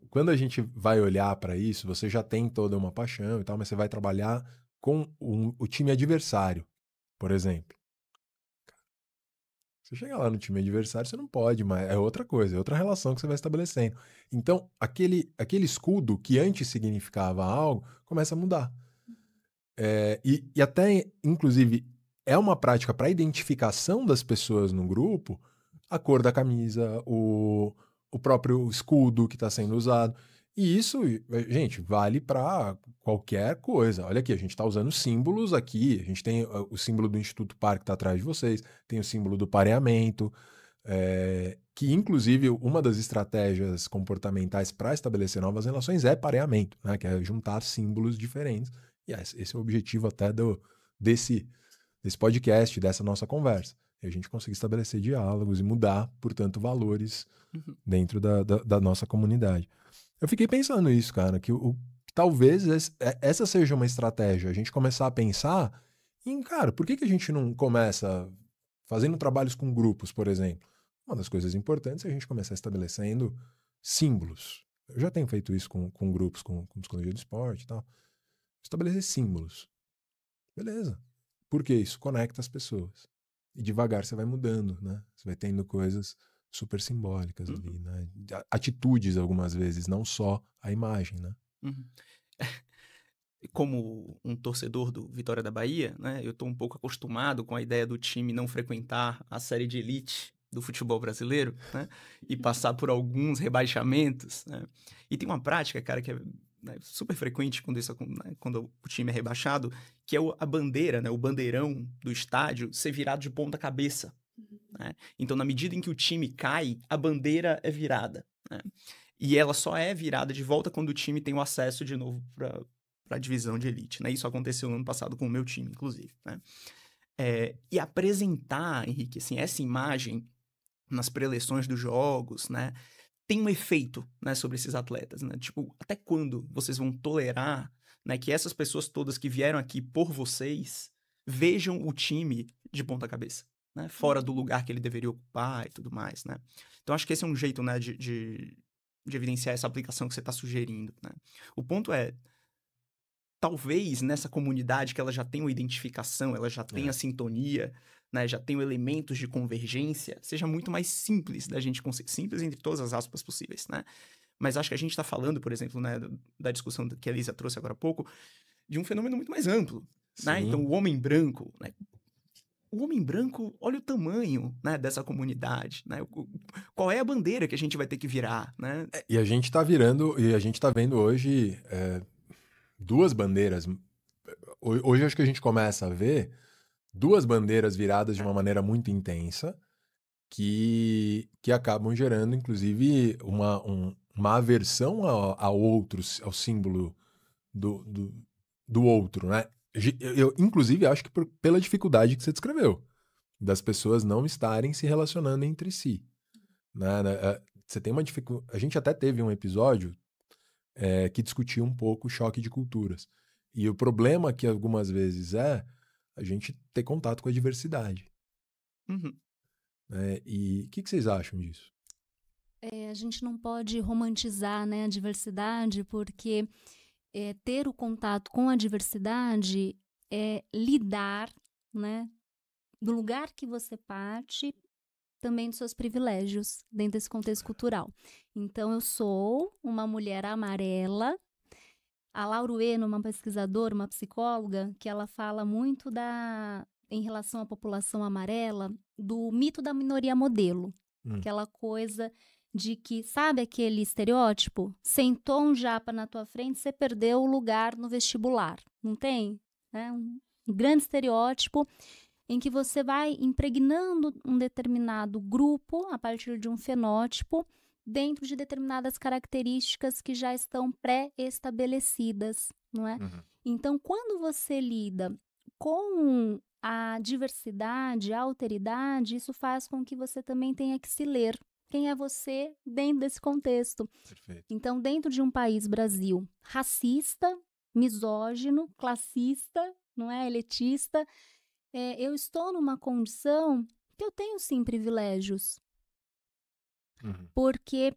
Quando a gente vai olhar para isso, você já tem toda uma paixão e tal, mas você vai trabalhar com o time adversário, por exemplo. Você chega lá no time adversário, você não pode, mas é outra coisa, é outra relação que você vai estabelecendo. Então, aquele escudo que antes significava algo, começa a mudar. E até, inclusive, é uma prática para identificação das pessoas no grupo, a cor da camisa, o próprio escudo que está sendo usado. E isso, gente, vale para qualquer coisa. Olha aqui, a gente está usando símbolos aqui. A gente tem o símbolo do Instituto Par que está atrás de vocês. Tem o símbolo do pareamento, que inclusive uma das estratégias comportamentais para estabelecer novas relações é pareamento, né? Que é juntar símbolos diferentes. E esse é o objetivo até desse podcast, dessa nossa conversa. E a gente conseguir estabelecer diálogos e mudar, portanto, valores dentro da nossa comunidade. Eu fiquei pensando isso, cara, que talvez essa seja uma estratégia, a gente começar a pensar em, cara, por que a gente não começa fazendo trabalhos com grupos, por exemplo? Uma das coisas importantes é a gente começar estabelecendo símbolos. Eu já tenho feito isso com grupos, com psicologia do esporte e tal. Estabelecer símbolos. Beleza. Porque isso conecta as pessoas. E devagar você vai mudando, né? Você vai tendo coisas super simbólicas ali, né? Atitudes, algumas vezes, não só a imagem, né? Uhum. Como um torcedor do Vitória da Bahia, né? Eu estou um pouco acostumado com a ideia do time não frequentar a série de elite do futebol brasileiro, né? E passar por alguns rebaixamentos, né? E tem uma prática, cara, que é, né, super frequente quando o time é rebaixado, que é a bandeira, né? O bandeirão do estádio ser virado de ponta cabeça, né? Então, na medida em que o time cai, a bandeira é virada, né? E ela só é virada de volta quando o time tem o acesso de novo para a divisão de elite, né? Isso aconteceu no ano passado com o meu time, inclusive, né? E apresentar, Henrique, assim, essa imagem nas preleções dos jogos, né? Tem um efeito, né, sobre esses atletas, né? Tipo, até quando vocês vão tolerar, né, que essas pessoas todas que vieram aqui por vocês vejam o time de ponta cabeça, né? Fora do lugar que ele deveria ocupar e tudo mais, né? Então, acho que esse é um jeito, né, de evidenciar essa aplicação que você está sugerindo, né? O ponto é, talvez nessa comunidade que ela já tem uma identificação, ela já tem a sintonia, né, já tem elementos de convergência, seja muito mais simples da gente conseguir, simples entre todas as aspas possíveis, né? Mas acho que a gente está falando, por exemplo, né, da discussão que a Elisa trouxe agora há pouco, de um fenômeno muito mais amplo, né? Então, o homem branco, né? O homem branco, olha o tamanho, né, dessa comunidade, né? Qual é a bandeira que a gente vai ter que virar, né? E a gente tá vendo hoje duas bandeiras. Hoje acho que a gente começa a ver duas bandeiras viradas de uma maneira muito intensa que acabam gerando, inclusive, uma aversão ao outro, ao símbolo do outro, né? Eu, inclusive, acho que pela dificuldade que você descreveu, das pessoas não estarem se relacionando entre si, né? Você tem uma dificuldade. A gente até teve um episódio que discutia um pouco o choque de culturas. E o problema que algumas vezes é a gente ter contato com a diversidade. Uhum. E o que vocês acham disso? A gente não pode romantizar, né, a diversidade, porque ter o contato com a diversidade é lidar, né, do lugar que você parte, também dos seus privilégios dentro desse contexto cultural. Então, eu sou uma mulher amarela. A Laura Ueno, uma pesquisadora, uma psicóloga, que ela fala muito em relação à população amarela, do mito da minoria modelo. Aquela coisa de que, sabe aquele estereótipo? Sentou um japa na tua frente, você perdeu o lugar no vestibular. Não tem? Um grande estereótipo em que você vai impregnando um determinado grupo a partir de um fenótipo dentro de determinadas características que já estão pré-estabelecidas, não é? Uhum. Então, quando você lida com a diversidade, a alteridade, isso faz com que você também tenha que se ler. Quem é você dentro desse contexto? Perfeito. Então, dentro de um país, Brasil, racista, misógino, classista, não é? Elitista, eu estou numa condição que eu tenho, sim, privilégios. Uhum. Porque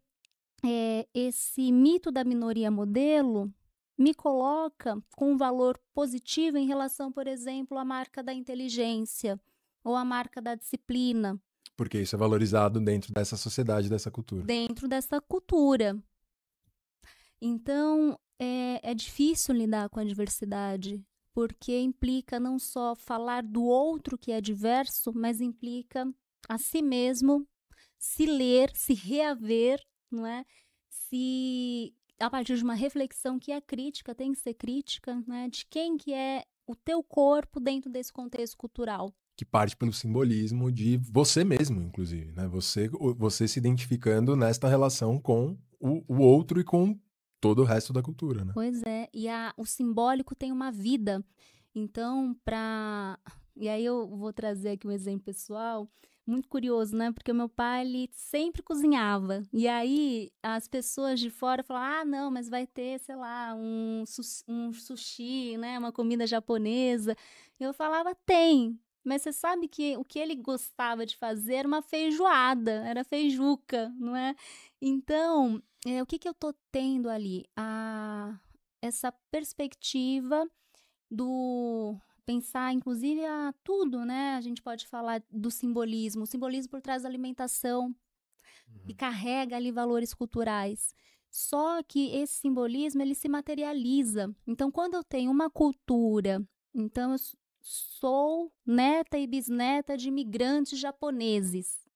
esse mito da minoria modelo me coloca com um valor positivo em relação, por exemplo, à marca da inteligência ou à marca da disciplina. Porque isso é valorizado dentro dessa sociedade, dessa cultura. Dentro dessa cultura. Então, é difícil lidar com a diversidade, porque implica não só falar do outro que é diverso, mas implica a si mesmo se ler, se reaver, não é? A partir de uma reflexão que é crítica, tem que ser crítica, né? De quem que é o teu corpo dentro desse contexto cultural. Que parte pelo simbolismo de você mesmo, inclusive, né? Você se identificando nesta relação com o outro e com todo o resto da cultura, né? Pois é, e o simbólico tem uma vida. Então, e aí eu vou trazer aqui um exemplo pessoal, muito curioso, né? Porque o meu pai, ele sempre cozinhava. E aí, as pessoas de fora falavam, não, mas vai ter, sei lá, um sushi, né? Uma comida japonesa. Eu falava, tem. Mas você sabe que o que ele gostava de fazer era uma feijoada, era feijuca, não é? Então, o que que eu tô tendo ali? Essa perspectiva do pensar, inclusive, tudo, né? A gente pode falar do simbolismo, o simbolismo por trás da alimentação, e carrega ali valores culturais. Só que esse simbolismo, ele se materializa. Então, quando eu tenho uma cultura, então eu sou neta e bisneta de imigrantes japoneses.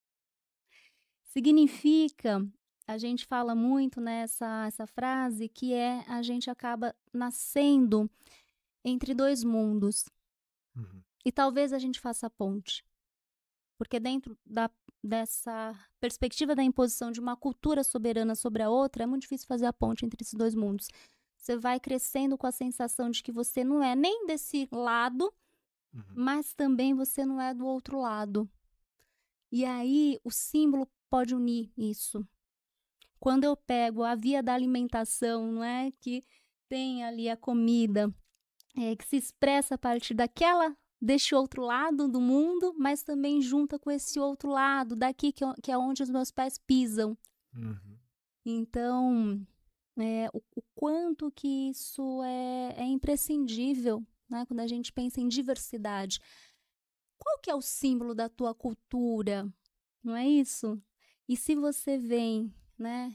Significa, a gente fala muito nessa essa frase, que a gente acaba nascendo entre dois mundos. E talvez a gente faça a ponte. Porque dentro dessa perspectiva da imposição de uma cultura soberana sobre a outra, é muito difícil fazer a ponte entre esses dois mundos. Você vai crescendo com a sensação de que você não é nem desse lado, mas também você não é do outro lado. E aí o símbolo pode unir isso. Quando eu pego a via da alimentação, não é? Que tem ali a comida, que se expressa a partir deste outro lado do mundo, mas também junta com esse outro lado, daqui que é onde os meus pés pisam. Então, o quanto que isso é imprescindível, né? Quando a gente pensa em diversidade. Qual que é o símbolo da tua cultura? Não é isso? E se você vem, né?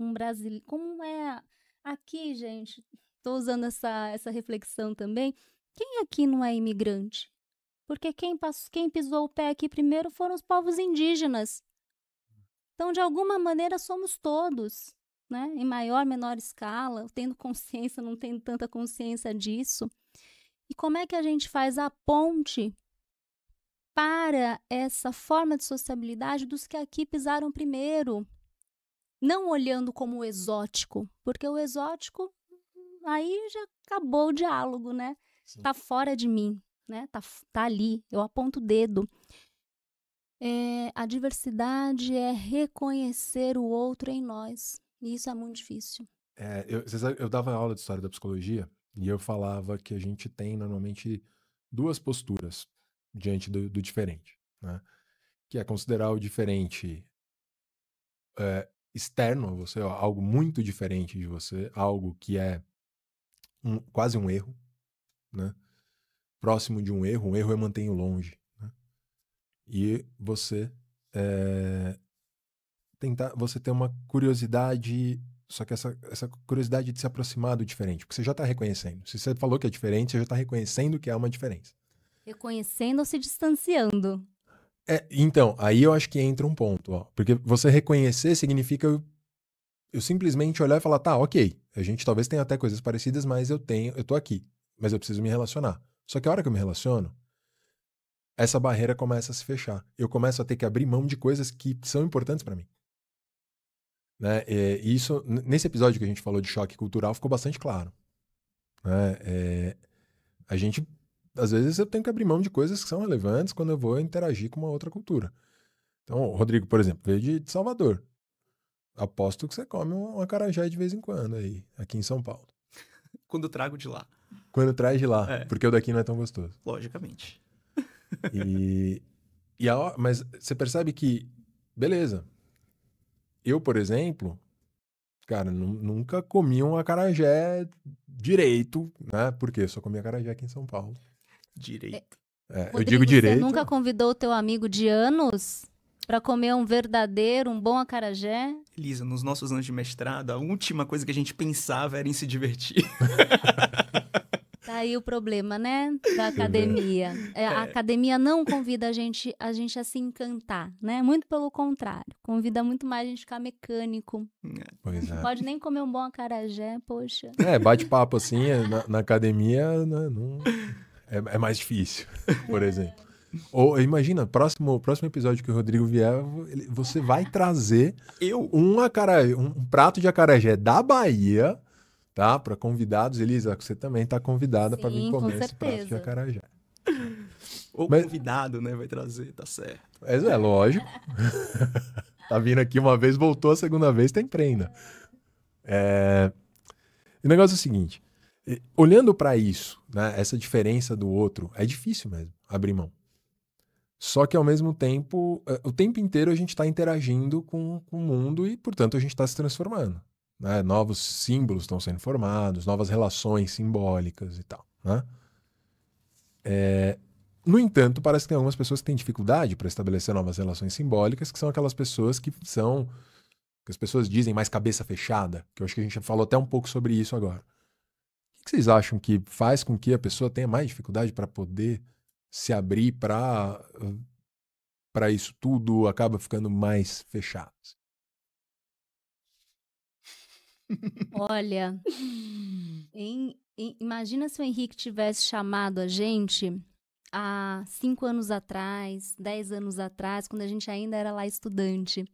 Um brasileiro... Como é aqui, gente? Estou usando essa reflexão também. Quem aqui não é imigrante? Porque quem pisou o pé aqui primeiro foram os povos indígenas. Então, de alguma maneira, somos todos, né? Em maior, menor escala, tendo consciência, não tendo tanta consciência disso. E como é que a gente faz a ponte para essa forma de sociabilidade dos que aqui pisaram primeiro? Não olhando como o exótico, porque o exótico, aí já acabou o diálogo, né? Sim. Tá fora de mim, né? Tá ali, eu aponto o dedo. A diversidade é reconhecer o outro em nós. E isso é muito difícil. Eu dava aula de história da psicologia e eu falava que a gente tem normalmente duas posturas diante do diferente, né? Que é considerar o diferente externo a você, algo muito diferente de você, algo que é quase um erro, né? Próximo de um erro eu mantenho longe, né? E você você ter uma curiosidade, só que essa curiosidade de se aproximar do diferente, porque você já está reconhecendo. Se você falou que é diferente, você já está reconhecendo que há uma diferença. Reconhecendo ou se distanciando? Então, aí eu acho que entra um ponto, ó, porque você reconhecer significa eu simplesmente olhar e falar, tá, ok, a gente talvez tenha até coisas parecidas, mas eu tô aqui, mas eu preciso me relacionar. Só que a hora que eu me relaciono, essa barreira começa a se fechar. Eu começo a ter que abrir mão de coisas que são importantes para mim. Né? E isso, nesse episódio que a gente falou de choque cultural, ficou bastante claro. Né? A gente, às vezes, eu tenho que abrir mão de coisas que são relevantes quando eu vou interagir com uma outra cultura. Então, o Rodrigo, por exemplo, veio de Salvador. Aposto que você come um acarajé de vez em quando aí, aqui em São Paulo. Quando trago de lá. Quando traz de lá, porque o daqui não é tão gostoso. Logicamente. Mas você percebe que, beleza, eu, por exemplo, cara, nunca comi um acarajé direito, né? Porque eu só comi acarajé aqui em São Paulo. Direito. Rodrigo, eu digo direito. Você nunca convidou o teu amigo de anos para comer um bom acarajé? Elisa, nos nossos anos de mestrado, a última coisa que a gente pensava era em se divertir. Tá aí o problema, né? Da academia. A academia não convida a gente a se encantar, né? Muito pelo contrário. Convida muito mais a gente ficar mecânico. Pois é. Não pode nem comer um bom acarajé, poxa. Bate-papo assim, na academia não, é mais difícil, por exemplo. Ou imagina, próximo episódio que o Rodrigo vier, você vai trazer um prato de acarajé da Bahia, tá? Para convidados. Elisa, você também tá convidada para vir comer esse prato de acarajé. Convidado, né? Vai trazer, tá certo. Mas lógico. Tá vindo aqui uma vez, voltou a segunda vez, tem prenda. O negócio é o seguinte. Olhando para isso, né, essa diferença do outro, é difícil mesmo abrir mão. Só que, ao mesmo tempo, o tempo inteiro a gente está interagindo com o mundo e, portanto, a gente está se transformando. Né? Novos símbolos estão sendo formados, novas relações simbólicas e tal. Né? No entanto, parece que tem algumas pessoas que têm dificuldade para estabelecer novas relações simbólicas, que são aquelas pessoas que as pessoas dizem mais cabeça fechada, que eu acho que a gente falou até um pouco sobre isso agora. O que vocês acham que faz com que a pessoa tenha mais dificuldade para poder se abrir para isso tudo, acaba ficando mais fechado? Olha, imagina se o Henrique tivesse chamado a gente há 5 anos atrás, 10 anos atrás, quando a gente ainda era lá estudante.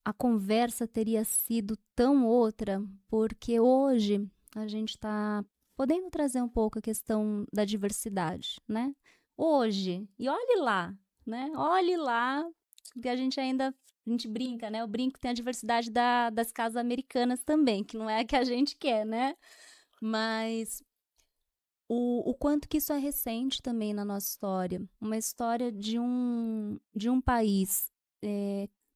A conversa teria sido tão outra, porque hoje a gente está podendo trazer um pouco a questão da diversidade, né? Hoje, e olhe lá, né? Olhe lá, que a gente brinca, né? Eu brinco que tem a diversidade das casas americanas também, que não é a que a gente quer, né? Mas o quanto que isso é recente também na nossa história. Uma história de um país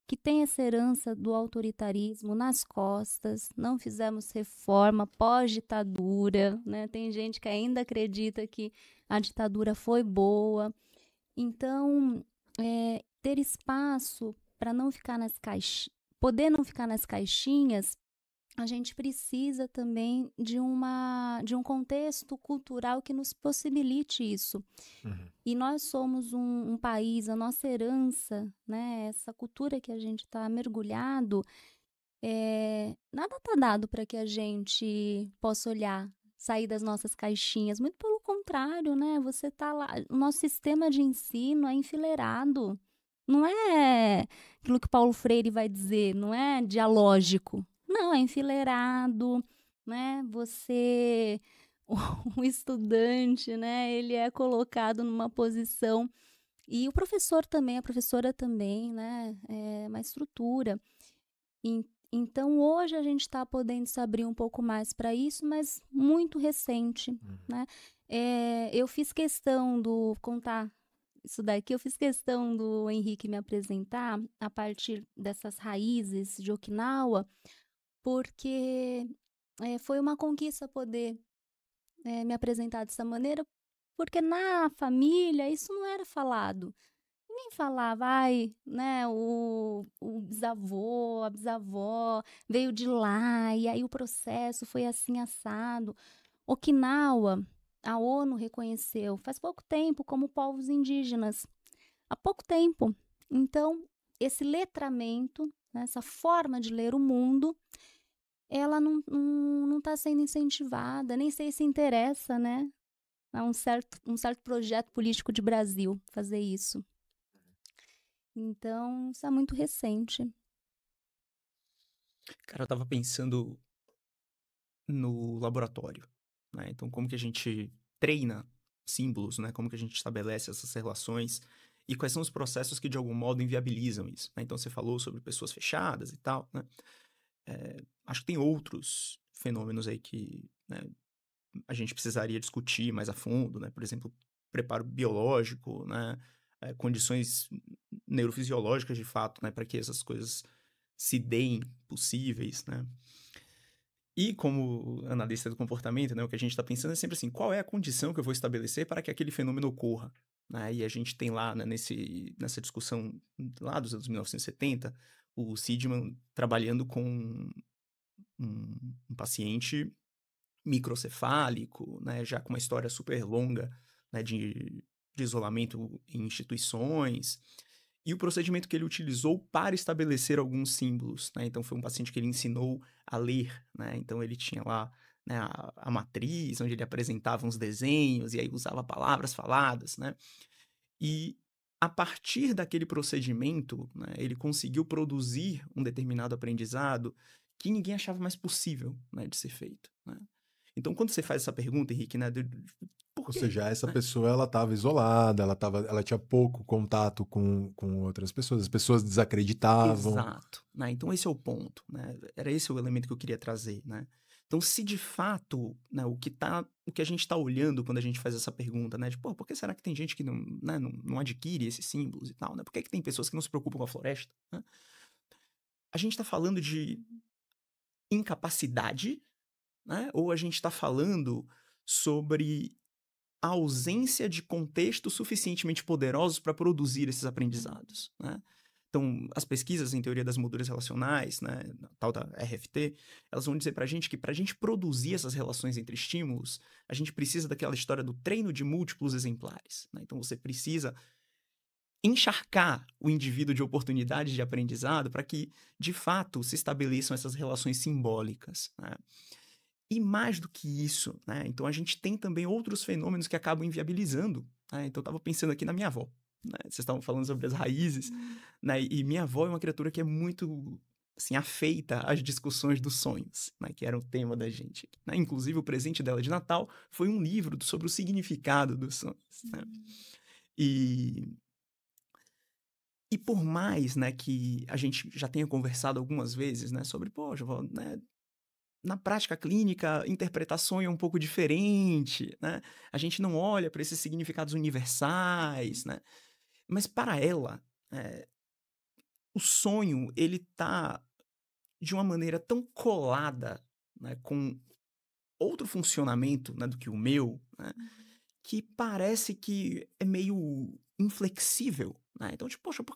que tem essa herança do autoritarismo nas costas, não fizemos reforma pós-ditadura, né? Tem gente que ainda acredita que a ditadura foi boa. Então, ter espaço para não ficar poder não ficar nas caixinhas, a gente precisa também de um contexto cultural que nos possibilite isso. Uhum. E nós somos um país, a nossa herança, né, essa cultura que a gente está mergulhado, nada está dado para que a gente possa olhar, sair das nossas caixinhas. Muito pelo contrário, né? Você está lá, o nosso sistema de ensino é enfileirado. Não é aquilo que Paulo Freire vai dizer, não é dialógico. Não, é enfileirado, né? O estudante, né? Ele é colocado numa posição, e o professor também, a professora também, né? É uma estrutura. Então, hoje a gente está podendo se abrir um pouco mais para isso, mas muito recente, né? Eu fiz questão contar isso daqui, eu fiz questão do Henrique me apresentar a partir dessas raízes de Okinawa, porque foi uma conquista poder me apresentar dessa maneira, porque na família isso não era falado. Ninguém falava, né, o bisavô, a bisavó veio de lá, e aí o processo foi assim assado. Okinawa, a ONU reconheceu faz pouco tempo como povos indígenas. Há pouco tempo. Então, esse letramento, né, essa forma de ler o mundo, ela não está sendo incentivada, nem sei se interessa, né, a um certo projeto político de Brasil fazer isso. Então, isso é muito recente. Cara, eu tava pensando no laboratório, né? Então, como que a gente treina símbolos, né? Como que a gente estabelece essas relações e quais são os processos que, de algum modo, inviabilizam isso, né? Então, você falou sobre pessoas fechadas e tal, né? Acho que tem outros fenômenos aí que, né, a gente precisaria discutir mais a fundo, né? Por exemplo, preparo biológico, né? Condições neurofisiológicas, de fato, né? Para que essas coisas se deem possíveis, né? E como analista do comportamento, né, o que a gente está pensando é sempre assim, qual é a condição que eu vou estabelecer para que aquele fenômeno ocorra? Né? E a gente tem lá, né, nessa discussão lá dos anos 1970, o Seidman trabalhando com um paciente microcefálico, né, já com uma história super longa, né, de isolamento em instituições, e o procedimento que ele utilizou para estabelecer alguns símbolos, né? Então, foi um paciente que ele ensinou a ler, né? Então, ele tinha lá, né, a matriz, onde ele apresentava uns desenhos, e aí usava palavras faladas, né? E, a partir daquele procedimento, né, ele conseguiu produzir um determinado aprendizado que ninguém achava mais possível, né, de ser feito, né? Então, quando você faz essa pergunta, Henrique, né, ou seja, essa pessoa, ela estava isolada, ela tinha pouco contato com outras pessoas, as pessoas desacreditavam. Exato, né? Então esse é o ponto, né? Era esse o elemento que eu queria trazer, né? Então, se de fato, né, o que a gente está olhando quando a gente faz essa pergunta, né, de, pô, por que será que tem gente que não, né, não adquire esses símbolos e tal, né? Por que tem pessoas que não se preocupam com a floresta, né? A gente está falando de incapacidade, né? Ou a gente está falando sobre a ausência de contextos suficientemente poderosos para produzir esses aprendizados, né? Então, as pesquisas em teoria das molduras relacionais, né, a tal da RFT, elas vão dizer para a gente que para a gente produzir essas relações entre estímulos, a gente precisa daquela história do treino de múltiplos exemplares, né? Então, você precisa encharcar o indivíduo de oportunidades de aprendizado para que, de fato, se estabeleçam essas relações simbólicas, né? E mais do que isso, né? Então a gente tem também outros fenômenos que acabam inviabilizando, né? Então eu estava pensando aqui na minha avó, né? Vocês estavam falando sobre as raízes, né? E minha avó é uma criatura que é muito, assim, afeita às discussões dos sonhos, né? Que era o tema da gente, né? Inclusive o presente dela de Natal foi um livro sobre o significado dos sonhos, né? E por mais, né, que a gente já tenha conversado algumas vezes, né, sobre, poxa, vó, né, na prática clínica, interpretar sonho é um pouco diferente, né? A gente não olha para esses significados universais, né? Mas para ela, o sonho, ele tá de uma maneira tão colada, né, com outro funcionamento, né, do que o meu, né, que parece que é meio inflexível, né? Então, tipo, poxa, por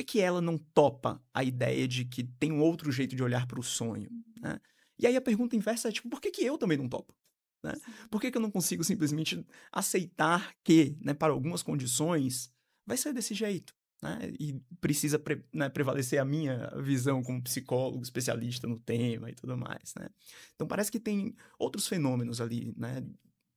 que ela não topa a ideia de que tem um outro jeito de olhar para o sonho, né? E aí a pergunta inversa é, tipo, por que eu também não topo? Né? Por que eu não consigo simplesmente aceitar que, né, para algumas condições, vai ser desse jeito, né? E precisa né, prevalecer a minha visão como psicólogo, especialista no tema e tudo mais, né? Então parece que tem outros fenômenos ali, né?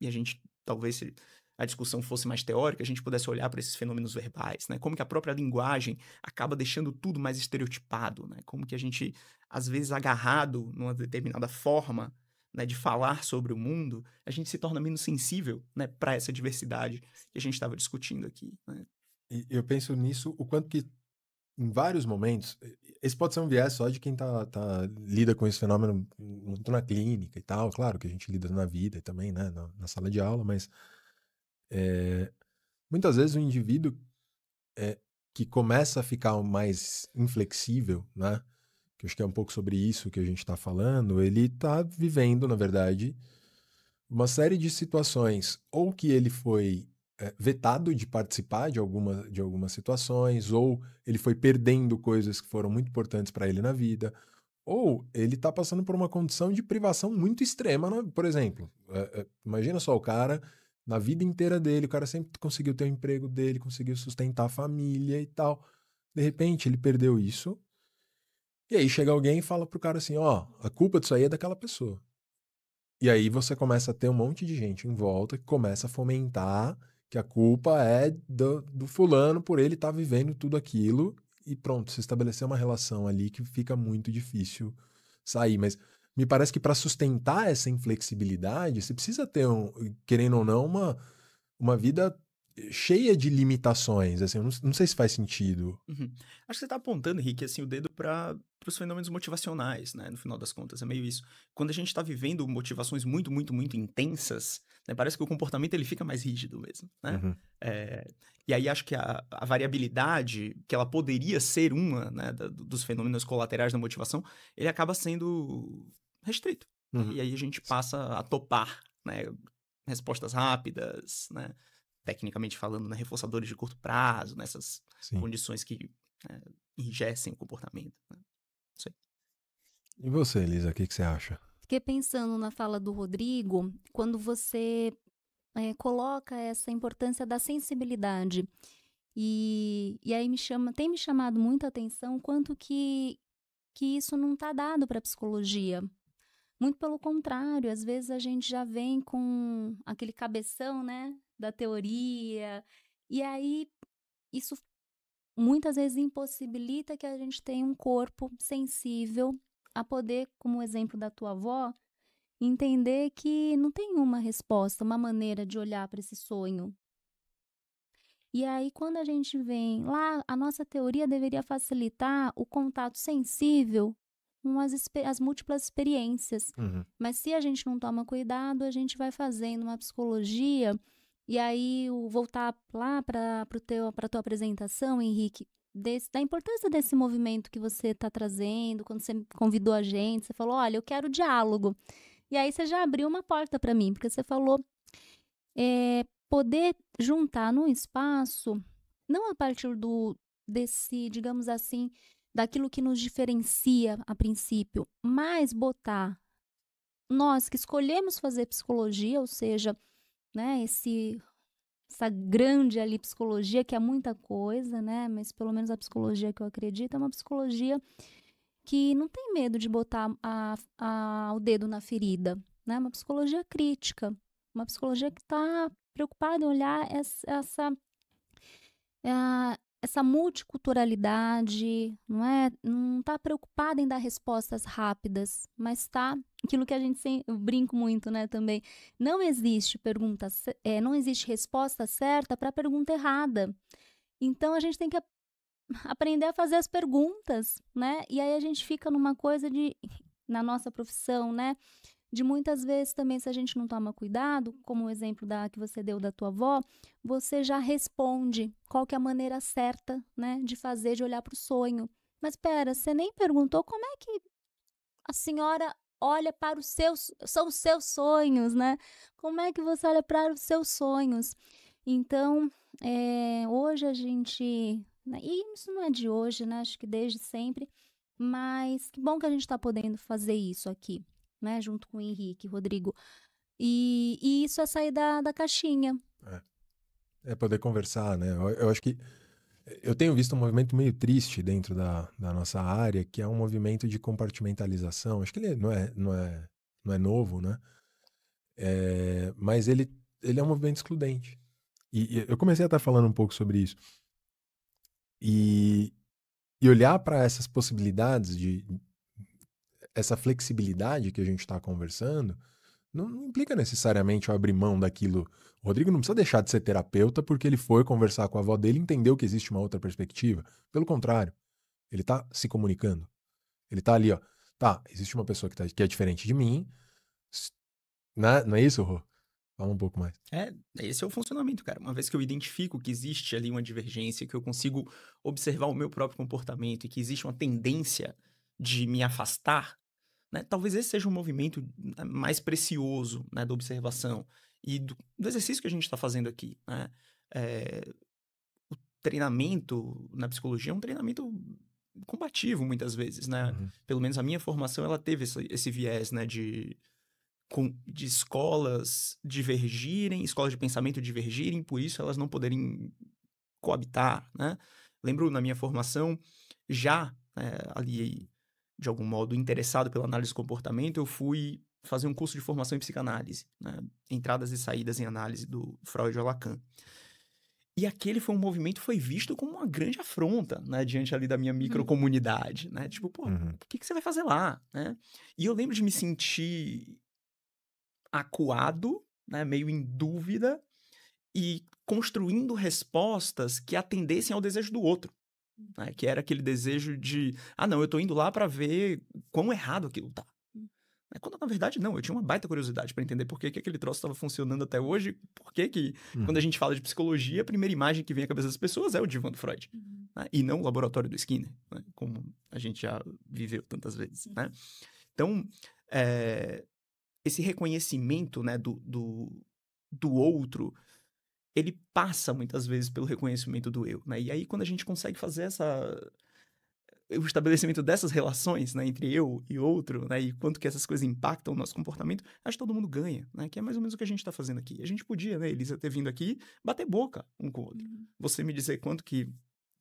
E a gente, talvez, se a discussão fosse mais teórica, a gente pudesse olhar para esses fenômenos verbais, né? Como que a própria linguagem acaba deixando tudo mais estereotipado, né? Como que a gente, às vezes, agarrado numa determinada forma, né, de falar sobre o mundo, a gente se torna menos sensível, né, para essa diversidade que a gente estava discutindo aqui, né? E eu penso nisso, o quanto que, em vários momentos, esse pode ser um viés só de quem lida com esse fenômeno muito na clínica e tal, claro que a gente lida na vida e também, né, na sala de aula, mas muitas vezes o indivíduo que começa a ficar mais inflexível, né, que eu acho que é um pouco sobre isso que a gente está falando, ele está vivendo, na verdade, uma série de situações, ou que ele foi vetado de participar de algumas situações, ou ele foi perdendo coisas que foram muito importantes para ele na vida, ou ele está passando por uma condição de privação muito extrema, né? Por exemplo, imagina só o cara, na vida inteira dele, o cara sempre conseguiu ter o emprego dele, conseguiu sustentar a família e tal. De repente, ele perdeu isso, e aí chega alguém e fala pro cara assim, ó, a culpa disso aí é daquela pessoa. E aí você começa a ter um monte de gente em volta que começa a fomentar que a culpa é do fulano por ele estar vivendo tudo aquilo e pronto, se estabeleceu uma relação ali que fica muito difícil sair. Mas me parece que para sustentar essa inflexibilidade, você precisa ter, querendo ou não, uma vida cheia de limitações. Assim, eu não sei se faz sentido. Uhum. Acho que você está apontando, Henrique, assim, o dedo para os fenômenos motivacionais, né? No final das contas, é meio isso. Quando a gente está vivendo motivações muito, muito, muito intensas, né, parece que o comportamento ele fica mais rígido mesmo, né? Uhum. E aí acho que a variabilidade, que ela poderia ser uma, né, dos fenômenos colaterais da motivação, ele acaba sendo restrito. Uhum. E aí a gente passa a topar, né, respostas rápidas, né? Tecnicamente falando, né, reforçadores de curto prazo, nessas condições que enrijecem o comportamento. Né? Isso aí. E você, Elisa, o que você acha? Fiquei pensando na fala do Rodrigo, quando você coloca essa importância da sensibilidade. E aí tem me chamado muita atenção quanto que isso não está dado para a psicologia. Muito pelo contrário, às vezes a gente já vem com aquele cabeção, né, da teoria, e aí isso muitas vezes impossibilita que a gente tenha um corpo sensível a poder, como o exemplo da tua avó, entender que não tem uma resposta, uma maneira de olhar para esse sonho. E aí, quando a gente vem lá, a nossa teoria deveria facilitar o contato sensível as múltiplas experiências. Uhum. Mas se a gente não toma cuidado, a gente vai fazendo uma psicologia. E aí, voltar lá para a tua apresentação, Henrique, da importância desse movimento que você está trazendo, quando você convidou a gente, você falou, olha, eu quero diálogo. E aí você já abriu uma porta para mim, porque você falou poder juntar num espaço, não a partir desse, digamos assim, daquilo que nos diferencia a princípio, mas botar nós que escolhemos fazer psicologia, ou seja, né, essa grande ali psicologia, que é muita coisa, né, mas pelo menos a psicologia que eu acredito é uma psicologia que não tem medo de botar o dedo na ferida, né, uma psicologia crítica, uma psicologia que está preocupada em olhar essa multiculturalidade, não está preocupada em dar respostas rápidas, mas está aquilo que a gente eu brinco muito, né, também. Não existe não existe resposta certa para a pergunta errada. Então a gente tem que aprender a fazer as perguntas, né? E aí a gente fica numa coisa na nossa profissão, né? De muitas vezes também, se a gente não toma cuidado, como o exemplo que você deu da tua avó, você já responde qual que é a maneira certa, né, de fazer, de olhar para o sonho. Mas espera, você nem perguntou como é que a senhora olha para são os seus sonhos, né? Como é que você olha para os seus sonhos? Então, hoje a gente... Né, e isso não é de hoje, né? Acho que desde sempre. Mas que bom que a gente está podendo fazer isso aqui, né, junto com o Henrique, Rodrigo. E isso é sair da caixinha. É poder conversar, né? Eu acho que eu tenho visto um movimento meio triste dentro da nossa área, que é um movimento de compartimentalização. Acho que ele não é novo, né? Mas ele é um movimento excludente. E eu comecei a estar falando um pouco sobre isso. E olhar para essas possibilidades essa flexibilidade que a gente está conversando, não implica necessariamente eu abrir mão daquilo. O Rodrigo não precisa deixar de ser terapeuta porque ele foi conversar com a avó dele e entendeu que existe uma outra perspectiva. Pelo contrário, ele está se comunicando. Ele está ali, ó. Tá, existe uma pessoa que é diferente de mim. Não é isso, Rô? Fala um pouco mais. Esse é o funcionamento, cara. Uma vez que eu identifico que existe ali uma divergência, que eu consigo observar o meu próprio comportamento e que existe uma tendência de me afastar, né? Talvez esse seja um movimento mais precioso, né, da observação e do exercício que a gente está fazendo aqui, né? O treinamento na psicologia é um treinamento combativo, muitas vezes, né? Uhum. Pelo menos a minha formação, ela teve esse viés, né, de escolas divergirem, escolas de pensamento divergirem, por isso elas não poderem coabitar, né? Lembro na minha formação, já ali, de algum modo, interessado pela análise do comportamento, eu fui fazer um curso de formação em psicanálise, né? Entradas e saídas em análise do Freud e Lacan. E aquele foi um movimento que foi visto como uma grande afronta, né, diante ali da minha microcomunidade, né? Tipo, pô, o que você vai fazer lá, né? E eu lembro de me sentir acuado, né, meio em dúvida e construindo respostas que atendessem ao desejo do outro, né, que era aquele desejo de, não, eu tô indo lá para ver quão errado aquilo tá. Quando, na verdade, não, eu tinha uma baita curiosidade para entender por que aquele troço estava funcionando até hoje, por que quando a gente fala de psicologia, a primeira imagem que vem à cabeça das pessoas é o divã do Freud, né, e não o laboratório do Skinner, né, como a gente já viveu tantas vezes, né? Então, esse reconhecimento, né, do outro, ele passa muitas vezes pelo reconhecimento do eu, né? E aí, quando a gente consegue fazer o estabelecimento dessas relações, né, entre eu e outro, né, e quanto que essas coisas impactam o nosso comportamento, acho que todo mundo ganha, né? Que é mais ou menos o que a gente está fazendo aqui. A gente podia, né, Elisa, ter vindo aqui, bater boca um com o outro. Você me dizer quanto que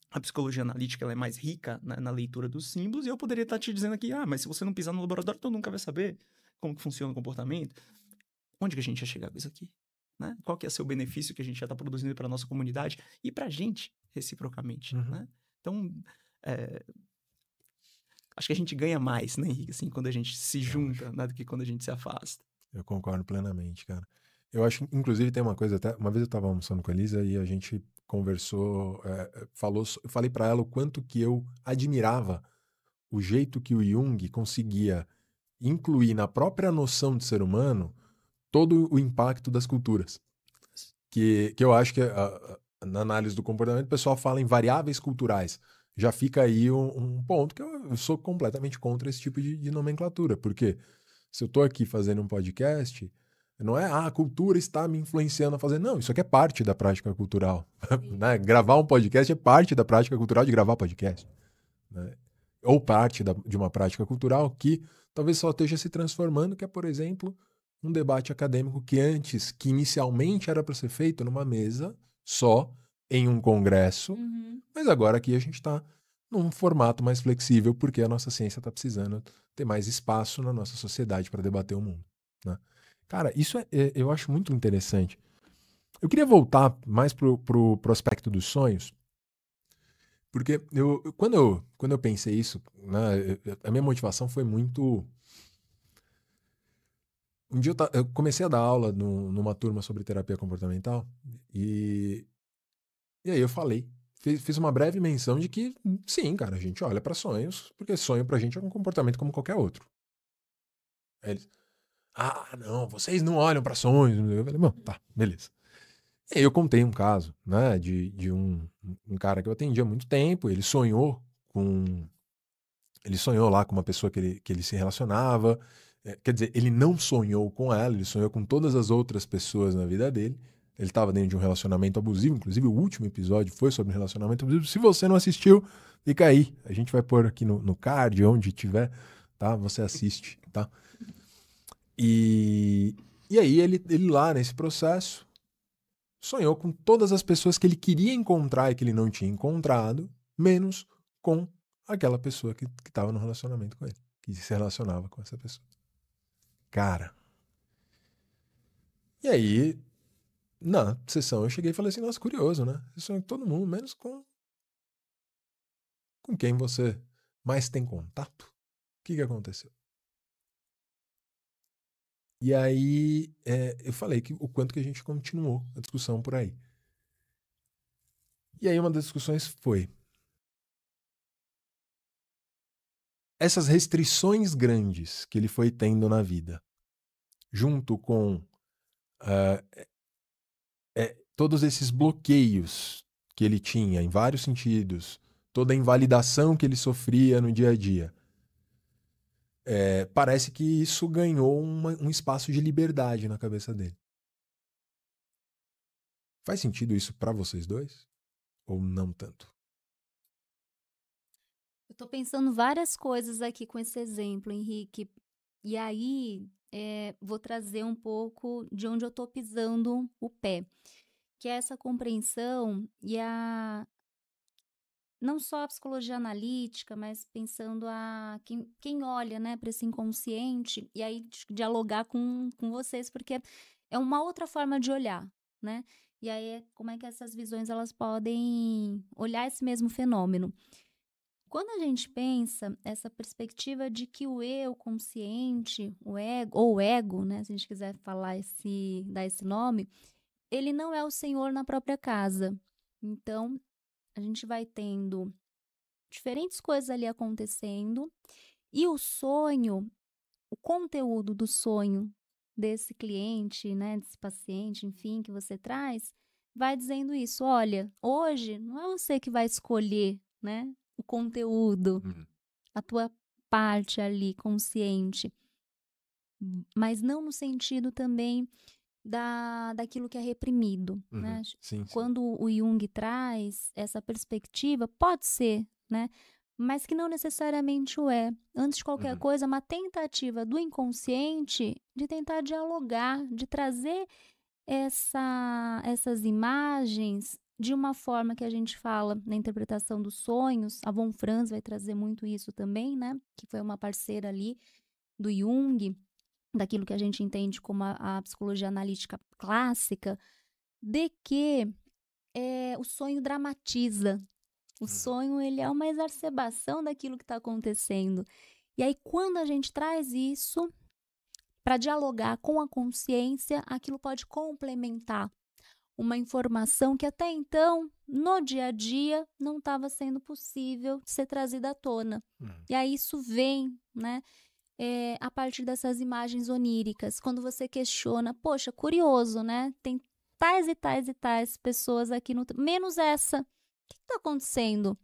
a psicologia analítica ela é mais rica, né, na leitura dos símbolos, e eu poderia estar te dizendo aqui, mas se você não pisar no laboratório, tu nunca vai saber como que funciona o comportamento. Onde que a gente ia chegar com isso aqui? Né? Qual que é o seu benefício que a gente já está produzindo para a nossa comunidade e para a gente, reciprocamente, né? Então, acho que a gente ganha mais, né, Henrique, assim, quando a gente se junta, né, do que quando a gente se afasta. Eu concordo plenamente, cara. Eu acho, inclusive, tem uma coisa, até uma vez eu estava almoçando com a Elisa e a gente conversou, eu falei para ela o quanto que eu admirava o jeito que o Jung conseguia incluir na própria noção de ser humano todo o impacto das culturas. Que eu acho que na análise do comportamento o pessoal fala em variáveis culturais. Já fica aí um ponto que eu sou completamente contra esse tipo de nomenclatura, porque se eu estou aqui fazendo um podcast, não é a cultura está me influenciando a fazer. Não, isso aqui é parte da prática cultural. Né? Gravar um podcast é parte da prática cultural de gravar podcast. Né? Ou parte de uma prática cultural que talvez só esteja se transformando, que é, por exemplo, um debate acadêmico que inicialmente era para ser feito numa mesa só, em um congresso, mas agora aqui a gente está num formato mais flexível, porque a nossa ciência está precisando ter mais espaço na nossa sociedade para debater o mundo. Né? Cara, isso eu acho muito interessante. Eu queria voltar mais pro aspecto dos sonhos, porque quando eu pensei isso, né, a minha motivação foi muito... Um dia eu comecei a dar aula numa turma sobre terapia comportamental e aí eu falei, fiz uma breve menção de que sim, cara, a gente olha para sonhos, porque sonho pra gente é um comportamento como qualquer outro. Aí eles, não, vocês não olham para sonhos. Eu falei, bom, tá, beleza. E aí eu contei um caso, né, de um cara que eu atendi há muito tempo, ele sonhou lá com uma pessoa que ele se relacionava. Quer dizer, ele não sonhou com ela, ele sonhou com todas as outras pessoas na vida dele. Ele estava dentro de um relacionamento abusivo, inclusive o último episódio foi sobre relacionamento abusivo. Se você não assistiu, fica aí. A gente vai pôr aqui no card, onde tiver, tá? Você assiste, tá? E aí ele lá nesse processo sonhou com todas as pessoas que ele queria encontrar e que ele não tinha encontrado, menos com aquela pessoa que estava no relacionamento com ele, que se relacionava com essa pessoa. Cara. E aí, na sessão, eu cheguei e falei assim, nossa, curioso, né? Eu sonho com todo mundo, menos com quem você mais tem contato. O que aconteceu? E aí, eu falei o quanto que a gente continuou a discussão por aí. E aí uma das discussões foi essas restrições grandes que ele foi tendo na vida, junto com todos esses bloqueios que ele tinha em vários sentidos, toda a invalidação que ele sofria no dia a dia, parece que isso ganhou um espaço de liberdade na cabeça dele. Faz sentido isso para vocês dois? Ou não tanto? Eu tô pensando várias coisas aqui com esse exemplo, Henrique. E aí, vou trazer um pouco de onde eu tô pisando o pé, que é essa compreensão e não só a psicologia analítica, mas pensando quem olha, né, para esse inconsciente, e aí dialogar com vocês, porque é uma outra forma de olhar, né? E aí, como é que essas visões elas podem olhar esse mesmo fenômeno? Quando a gente pensa essa perspectiva de que o eu consciente, o ego, ou o ego, né, se a gente quiser dar esse nome, ele não é o senhor na própria casa. Então, a gente vai tendo diferentes coisas ali acontecendo e o sonho, o conteúdo do sonho desse cliente, né, desse paciente, enfim, que você traz, vai dizendo isso. Olha, hoje não é você que vai escolher, né, o conteúdo, a tua parte ali consciente, mas não no sentido também daquilo que é reprimido, né? Sim. Quando o Jung traz essa perspectiva, pode ser, né? Mas que não necessariamente o é. Antes de qualquer coisa, uma tentativa do inconsciente de tentar dialogar, de trazer essas imagens de uma forma que a gente fala na interpretação dos sonhos. A Von Franz vai trazer muito isso também, né? Que foi uma parceira ali do Jung, daquilo que a gente entende como a psicologia analítica clássica, de que o sonho dramatiza. O sonho, ele é uma exacerbação daquilo que está acontecendo. E aí, quando a gente traz isso para dialogar com a consciência, aquilo pode complementar uma informação que até então, no dia a dia, não estava sendo possível de ser trazida à tona. E aí isso vem, né, a partir dessas imagens oníricas. Quando você questiona, poxa, curioso, né? Tem tais e tais e tais pessoas aqui, menos essa. O que está acontecendo?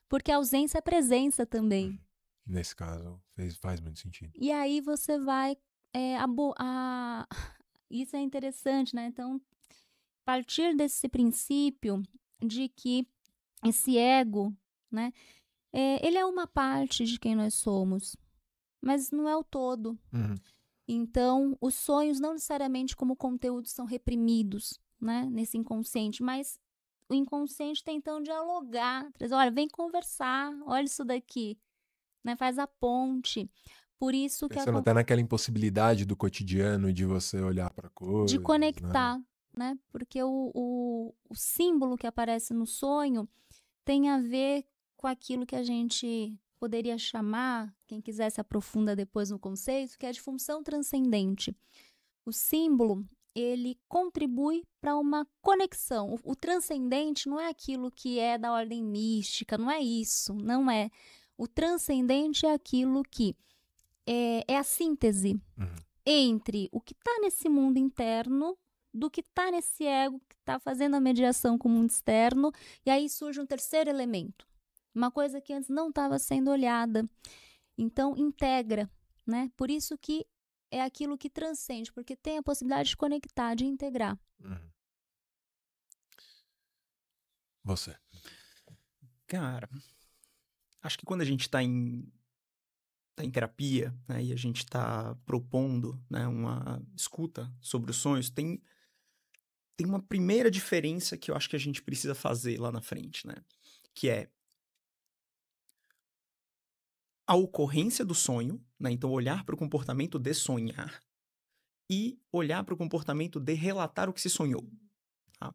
Porque a ausência é presença também. Nesse caso, faz muito sentido. E aí você vai... Isso é interessante, né? Então, a partir desse princípio de que esse ego, né? Ele é uma parte de quem nós somos, mas não é o todo. Então, os sonhos não necessariamente como conteúdo são reprimidos, né? Nesse inconsciente, mas o inconsciente tentando dialogar, olha, vem conversar, olha isso daqui, né? Faz a ponte. Por isso que pensando até naquela impossibilidade do cotidiano de você olhar para coisas, de conectar, né? Porque o símbolo que aparece no sonho tem a ver com aquilo que a gente poderia chamar, quem quiser se aprofunda depois no conceito, que é de função transcendente. O símbolo, ele contribui para uma conexão. O transcendente não é aquilo que é da ordem mística, não é isso, não é. O transcendente é aquilo que é a síntese entre o que está nesse mundo interno, do que está nesse ego, que está fazendo a mediação com o mundo externo, e aí surge um terceiro elemento. Uma coisa que antes não estava sendo olhada. Então, integra, né? Por isso que é aquilo que transcende, porque tem a possibilidade de conectar, de integrar. Você. Cara, acho que quando a gente está em terapia, né, e a gente está propondo, né, uma escuta sobre os sonhos, tem uma primeira diferença que eu acho que a gente precisa fazer lá na frente, né? Que é a ocorrência do sonho, né? Então, olhar para o comportamento de sonhar e olhar para o comportamento de relatar o que se sonhou. Tá?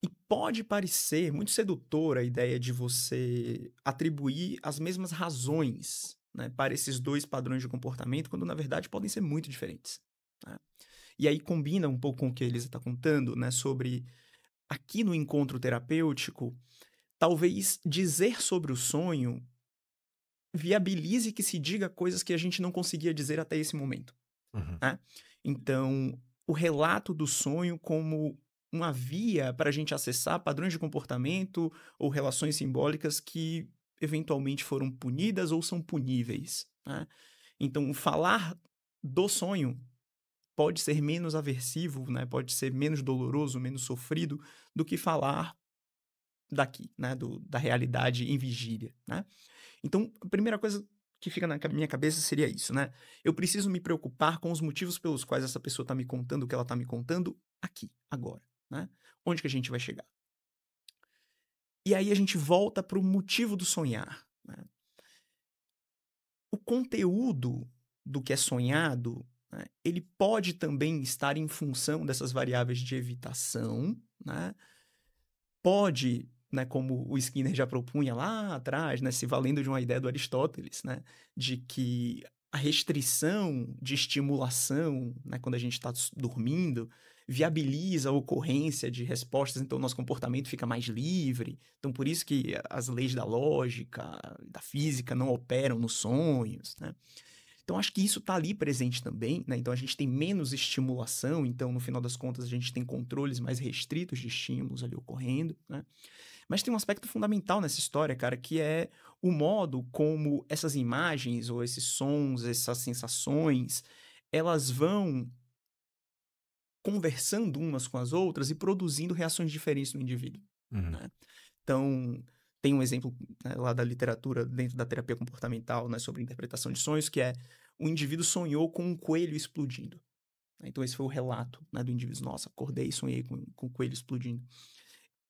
E pode parecer muito sedutora a ideia de você atribuir as mesmas razões, né, para esses dois padrões de comportamento, quando, na verdade, podem ser muito diferentes. Né? E aí combina um pouco com o que a Elisa está contando, né, sobre aqui no encontro terapêutico, talvez dizer sobre o sonho viabilize que se diga coisas que a gente não conseguia dizer até esse momento. Né? Então, o relato do sonho como uma via para a gente acessar padrões de comportamento ou relações simbólicas que eventualmente foram punidas ou são puníveis. Né? Então, falar do sonho pode ser menos aversivo, né? Pode ser menos doloroso, menos sofrido do que falar daqui, né? Da realidade em vigília. Né? Então, a primeira coisa que fica na minha cabeça seria isso, né? Eu preciso me preocupar com os motivos pelos quais essa pessoa está me contando o que ela está me contando aqui, agora, né? Onde que a gente vai chegar? E aí a gente volta para o motivo do sonhar, né? O conteúdo do que é sonhado, né, ele pode também estar em função dessas variáveis de evitação, né? Pode, né, como o Skinner já propunha lá atrás, né, se valendo de uma ideia do Aristóteles, né, de que a restrição de estimulação, né, quando a gente está dormindo, viabiliza a ocorrência de respostas, então o nosso comportamento fica mais livre. Então, por isso que as leis da lógica, da física não operam nos sonhos, né? Então, acho que isso está ali presente também, né? Então, a gente tem menos estimulação, então, no final das contas, a gente tem controles mais restritos de estímulos ali ocorrendo, né? Mas tem um aspecto fundamental nessa história, cara, que é o modo como essas imagens ou esses sons, essas sensações, elas vão conversando umas com as outras e produzindo reações diferentes no indivíduo. Né? Então, tem um exemplo, né, lá da literatura, dentro da terapia comportamental, né, sobre interpretação de sonhos, que é o indivíduo sonhou com um coelho explodindo. Então, esse foi o relato, né, do indivíduo. Nossa, acordei e sonhei com um coelho explodindo.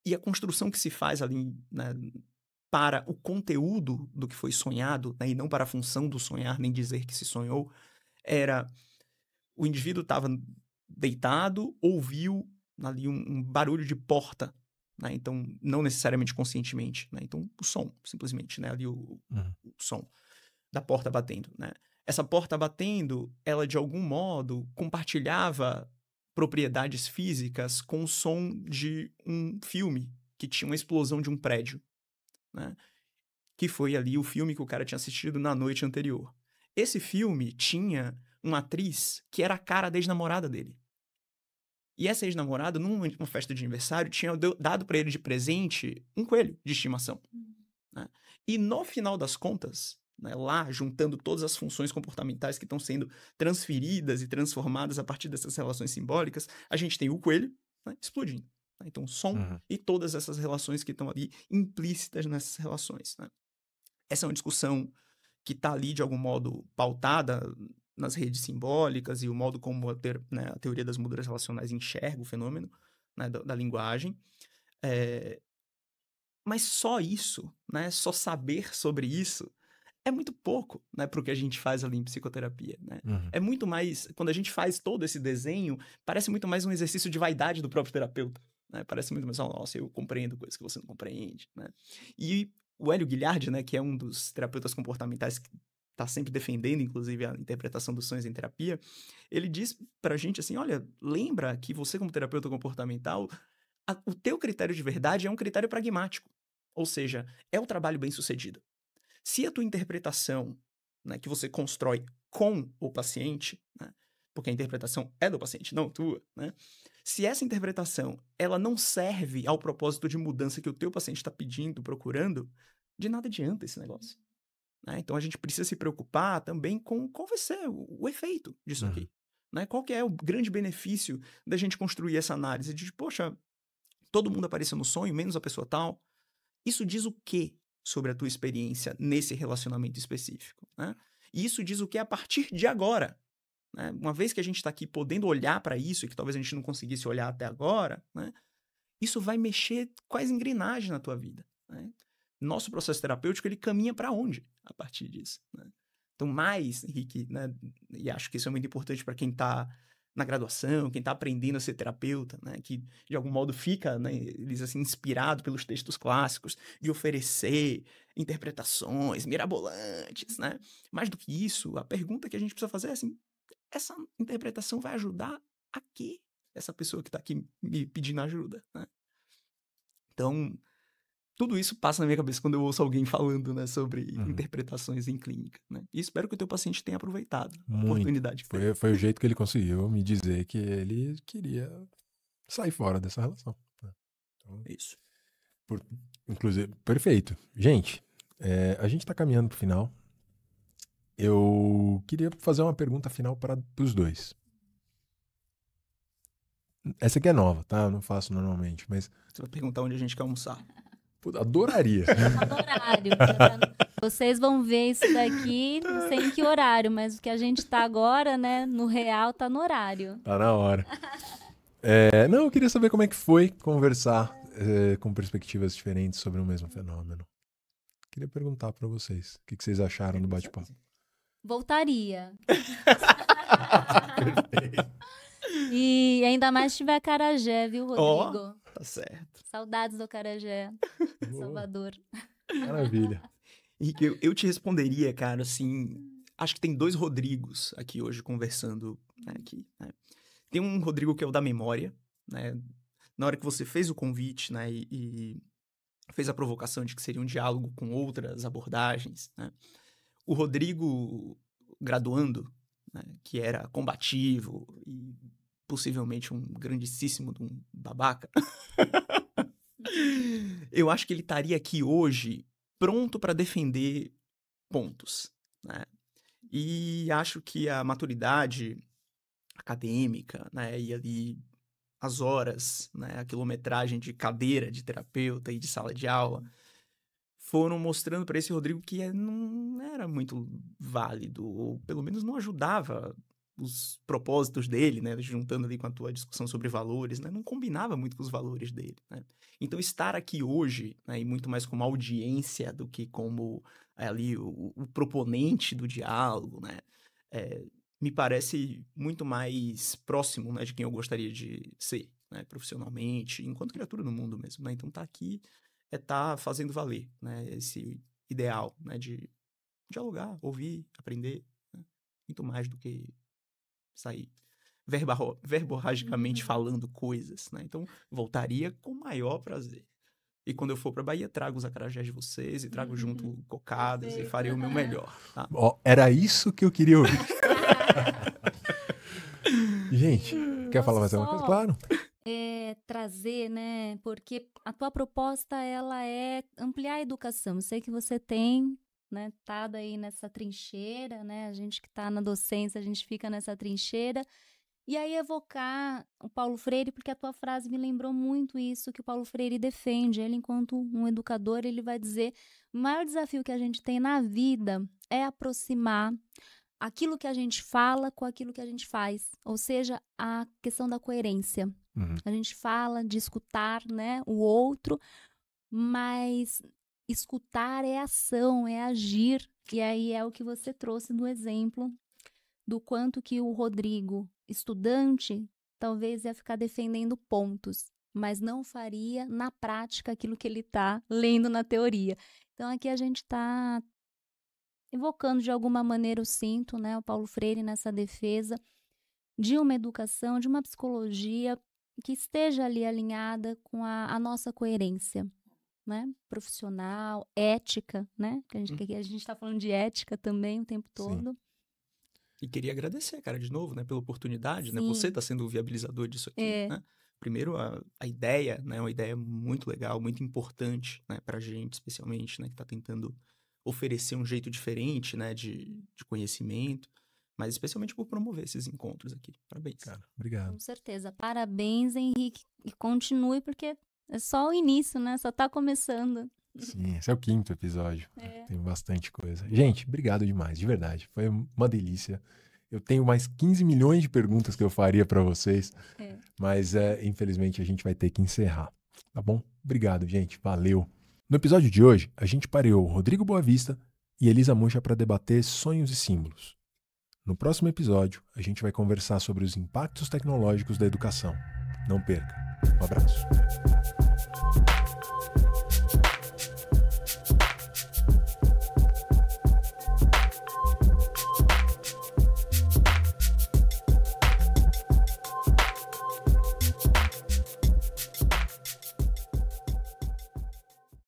E a construção que se faz ali, né, para o conteúdo do que foi sonhado, né, e não para a função do sonhar, nem dizer que se sonhou, era o indivíduo estava deitado, ouviu ali um barulho de porta, né? Então, não necessariamente conscientemente, né? Então, o som, simplesmente, né? Ali o som da porta batendo, né? Essa porta batendo, ela de algum modo compartilhava propriedades físicas com o som de um filme que tinha uma explosão de um prédio, né? Que foi ali o filme que o cara tinha assistido na noite anterior. Esse filme tinha uma atriz que era a cara da ex-namorada dele. E essa ex-namorada, numa festa de aniversário, tinha dado para ele de presente um coelho de estimação. Né? E no final das contas, né, lá, juntando todas as funções comportamentais que estão sendo transferidas e transformadas a partir dessas relações simbólicas, a gente tem o coelho, né, explodindo. Né? Então, som e todas essas relações que estão ali implícitas nessas relações. Né? Essa é uma discussão que está ali, de algum modo, pautada nas redes simbólicas e o modo como a teoria das mudas relacionais enxerga o fenômeno, né, da linguagem. Mas só isso, né, só saber sobre isso, é muito pouco, né, para o que a gente faz ali em psicoterapia. Né? É muito mais... Quando a gente faz todo esse desenho, parece muito mais um exercício de vaidade do próprio terapeuta. Né? Parece muito mais, nossa, eu compreendo coisas que você não compreende. Né? E o Hélio Guilhard, né, que é um dos terapeutas comportamentais que está sempre defendendo, inclusive, a interpretação dos sonhos em terapia, ele diz pra gente assim, olha, lembra que você, como terapeuta comportamental, o teu critério de verdade é um critério pragmático. Ou seja, é o trabalho bem sucedido. Se a tua interpretação, né, que você constrói com o paciente, né, porque a interpretação é do paciente, não tua, né? Se essa interpretação ela não serve ao propósito de mudança que o teu paciente está pedindo, procurando, de nada adianta esse negócio. Né? Então, a gente precisa se preocupar também com qual vai ser o efeito disso aqui. Né? Qual que é o grande benefício da gente construir essa análise de, poxa, todo mundo apareceu no sonho, menos a pessoa tal. Isso diz o quê sobre a tua experiência nesse relacionamento específico? Né? E isso diz o que a partir de agora. Né? Uma vez que a gente está aqui podendo olhar para isso, e que talvez a gente não conseguisse olhar até agora, né? Isso vai mexer quais engrenagens na tua vida. Né? Nosso processo terapêutico, ele caminha para onde a partir disso? Né? Então, mais, Henrique, né? E acho que isso é muito importante para quem está na graduação, quem está aprendendo a ser terapeuta, né? Que de algum modo fica, né, eles assim, inspirado pelos textos clássicos, de oferecer interpretações mirabolantes, né? Mais do que isso, a pergunta que a gente precisa fazer é assim, essa interpretação vai ajudar a quê? Essa pessoa que está aqui me pedindo ajuda, né? Então, tudo isso passa na minha cabeça quando eu ouço alguém falando, né, sobre interpretações em clínica, né? E espero que o teu paciente tenha aproveitado a oportunidade. Foi o jeito que ele conseguiu me dizer que ele queria sair fora dessa relação. Né? Então, isso. Inclusive, perfeito. Gente, a gente está caminhando para o final. Eu queria fazer uma pergunta final para os dois. Essa aqui é nova, tá? Eu não faço normalmente, mas... Você vai perguntar onde a gente quer almoçar. Adoraria. Horário. Vocês vão ver isso daqui, não sei em que horário, mas o que a gente tá agora, né, no real, tá no horário. Tá na hora. Não, eu queria saber como é que foi conversar com perspectivas diferentes sobre o mesmo fenômeno. Queria perguntar para vocês, o que vocês acharam do bate-papo? Voltaria. E ainda mais se tiver acarajé, viu, Rodrigo? Tá certo. Saudades do acarajé. Salvador. Maravilha. Henrique, eu te responderia, cara, assim... Acho que tem 2 Rodrigos aqui hoje conversando, né, aqui, né? Tem um Rodrigo que é o da memória, né? Na hora que você fez o convite, né, e fez a provocação de que seria um diálogo com outras abordagens, né? O Rodrigo graduando, né, que era combativo e possivelmente um grandíssimo um babaca, eu acho que ele estaria aqui hoje pronto para defender pontos, né? E acho que a maturidade acadêmica, né, e ali as horas, né, a quilometragem de cadeira de terapeuta e de sala de aula foram mostrando para esse Rodrigo que não era muito válido, ou pelo menos não ajudava os propósitos dele, né, juntando ali com a tua discussão sobre valores, né, não combinava muito com os valores dele, né? Então, estar aqui hoje, né, e muito mais como audiência do que como ali o proponente do diálogo, né, me parece muito mais próximo, né, de quem eu gostaria de ser, né, profissionalmente, enquanto criatura no mundo mesmo, né? Então, tá aqui tá fazendo valer, né, esse ideal, né, de dialogar, ouvir, aprender, né? Muito mais do que sair verborragicamente falando coisas, né? Então, voltaria com o maior prazer. E quando eu for pra Bahia, trago os acarajés de vocês e trago junto cocadas e farei o meu melhor, tá? Ó, era isso que eu queria ouvir. Gente, quer falar mais alguma coisa? Claro. Trazer, né? Porque a tua proposta, ela é ampliar a educação. Eu sei que você tem, né, estado aí nessa trincheira, né? A gente que está na docência, a gente fica nessa trincheira. E aí evocar o Paulo Freire, porque a tua frase me lembrou muito isso que o Paulo Freire defende. Ele, enquanto um educador, ele vai dizer: o maior desafio que a gente tem na vida é aproximar aquilo que a gente fala com aquilo que a gente faz. Ou seja, a questão da coerência. A gente fala de escutar, né, o outro, mas escutar é ação, é agir. E aí é o que você trouxe do exemplo do quanto que o Rodrigo, estudante, talvez ia ficar defendendo pontos, mas não faria na prática aquilo que ele está lendo na teoria. Então aqui a gente está evocando de alguma maneira, eu sinto, né, o Paulo Freire nessa defesa de uma educação, de uma psicologia que esteja ali alinhada com a nossa coerência, né, profissional, ética, né, que a gente está falando de ética também o tempo todo. Sim. E queria agradecer, cara, de novo, né, pela oportunidade, né, Sim. você está sendo o viabilizador disso aqui, né. Primeiro, a ideia, né, é uma ideia muito legal, muito importante, né, pra gente, especialmente, né, que tá tentando oferecer um jeito diferente, né, de conhecimento, mas especialmente por promover esses encontros aqui. Parabéns. Cara, obrigado. Com certeza. Parabéns, Henrique. E continue, porque é só o início, né? Só tá começando. Sim, esse é o 5º episódio. Tem bastante coisa. Gente, obrigado demais, de verdade. Foi uma delícia. Eu tenho mais 15 milhões de perguntas que eu faria para vocês, mas infelizmente a gente vai ter que encerrar, tá bom? Obrigado, gente. Valeu. No episódio de hoje, a gente pareou Rodrigo Boavista e Elisa Mucha para debater sonhos e símbolos. No próximo episódio, a gente vai conversar sobre os impactos tecnológicos da educação. Não perca. Um abraço.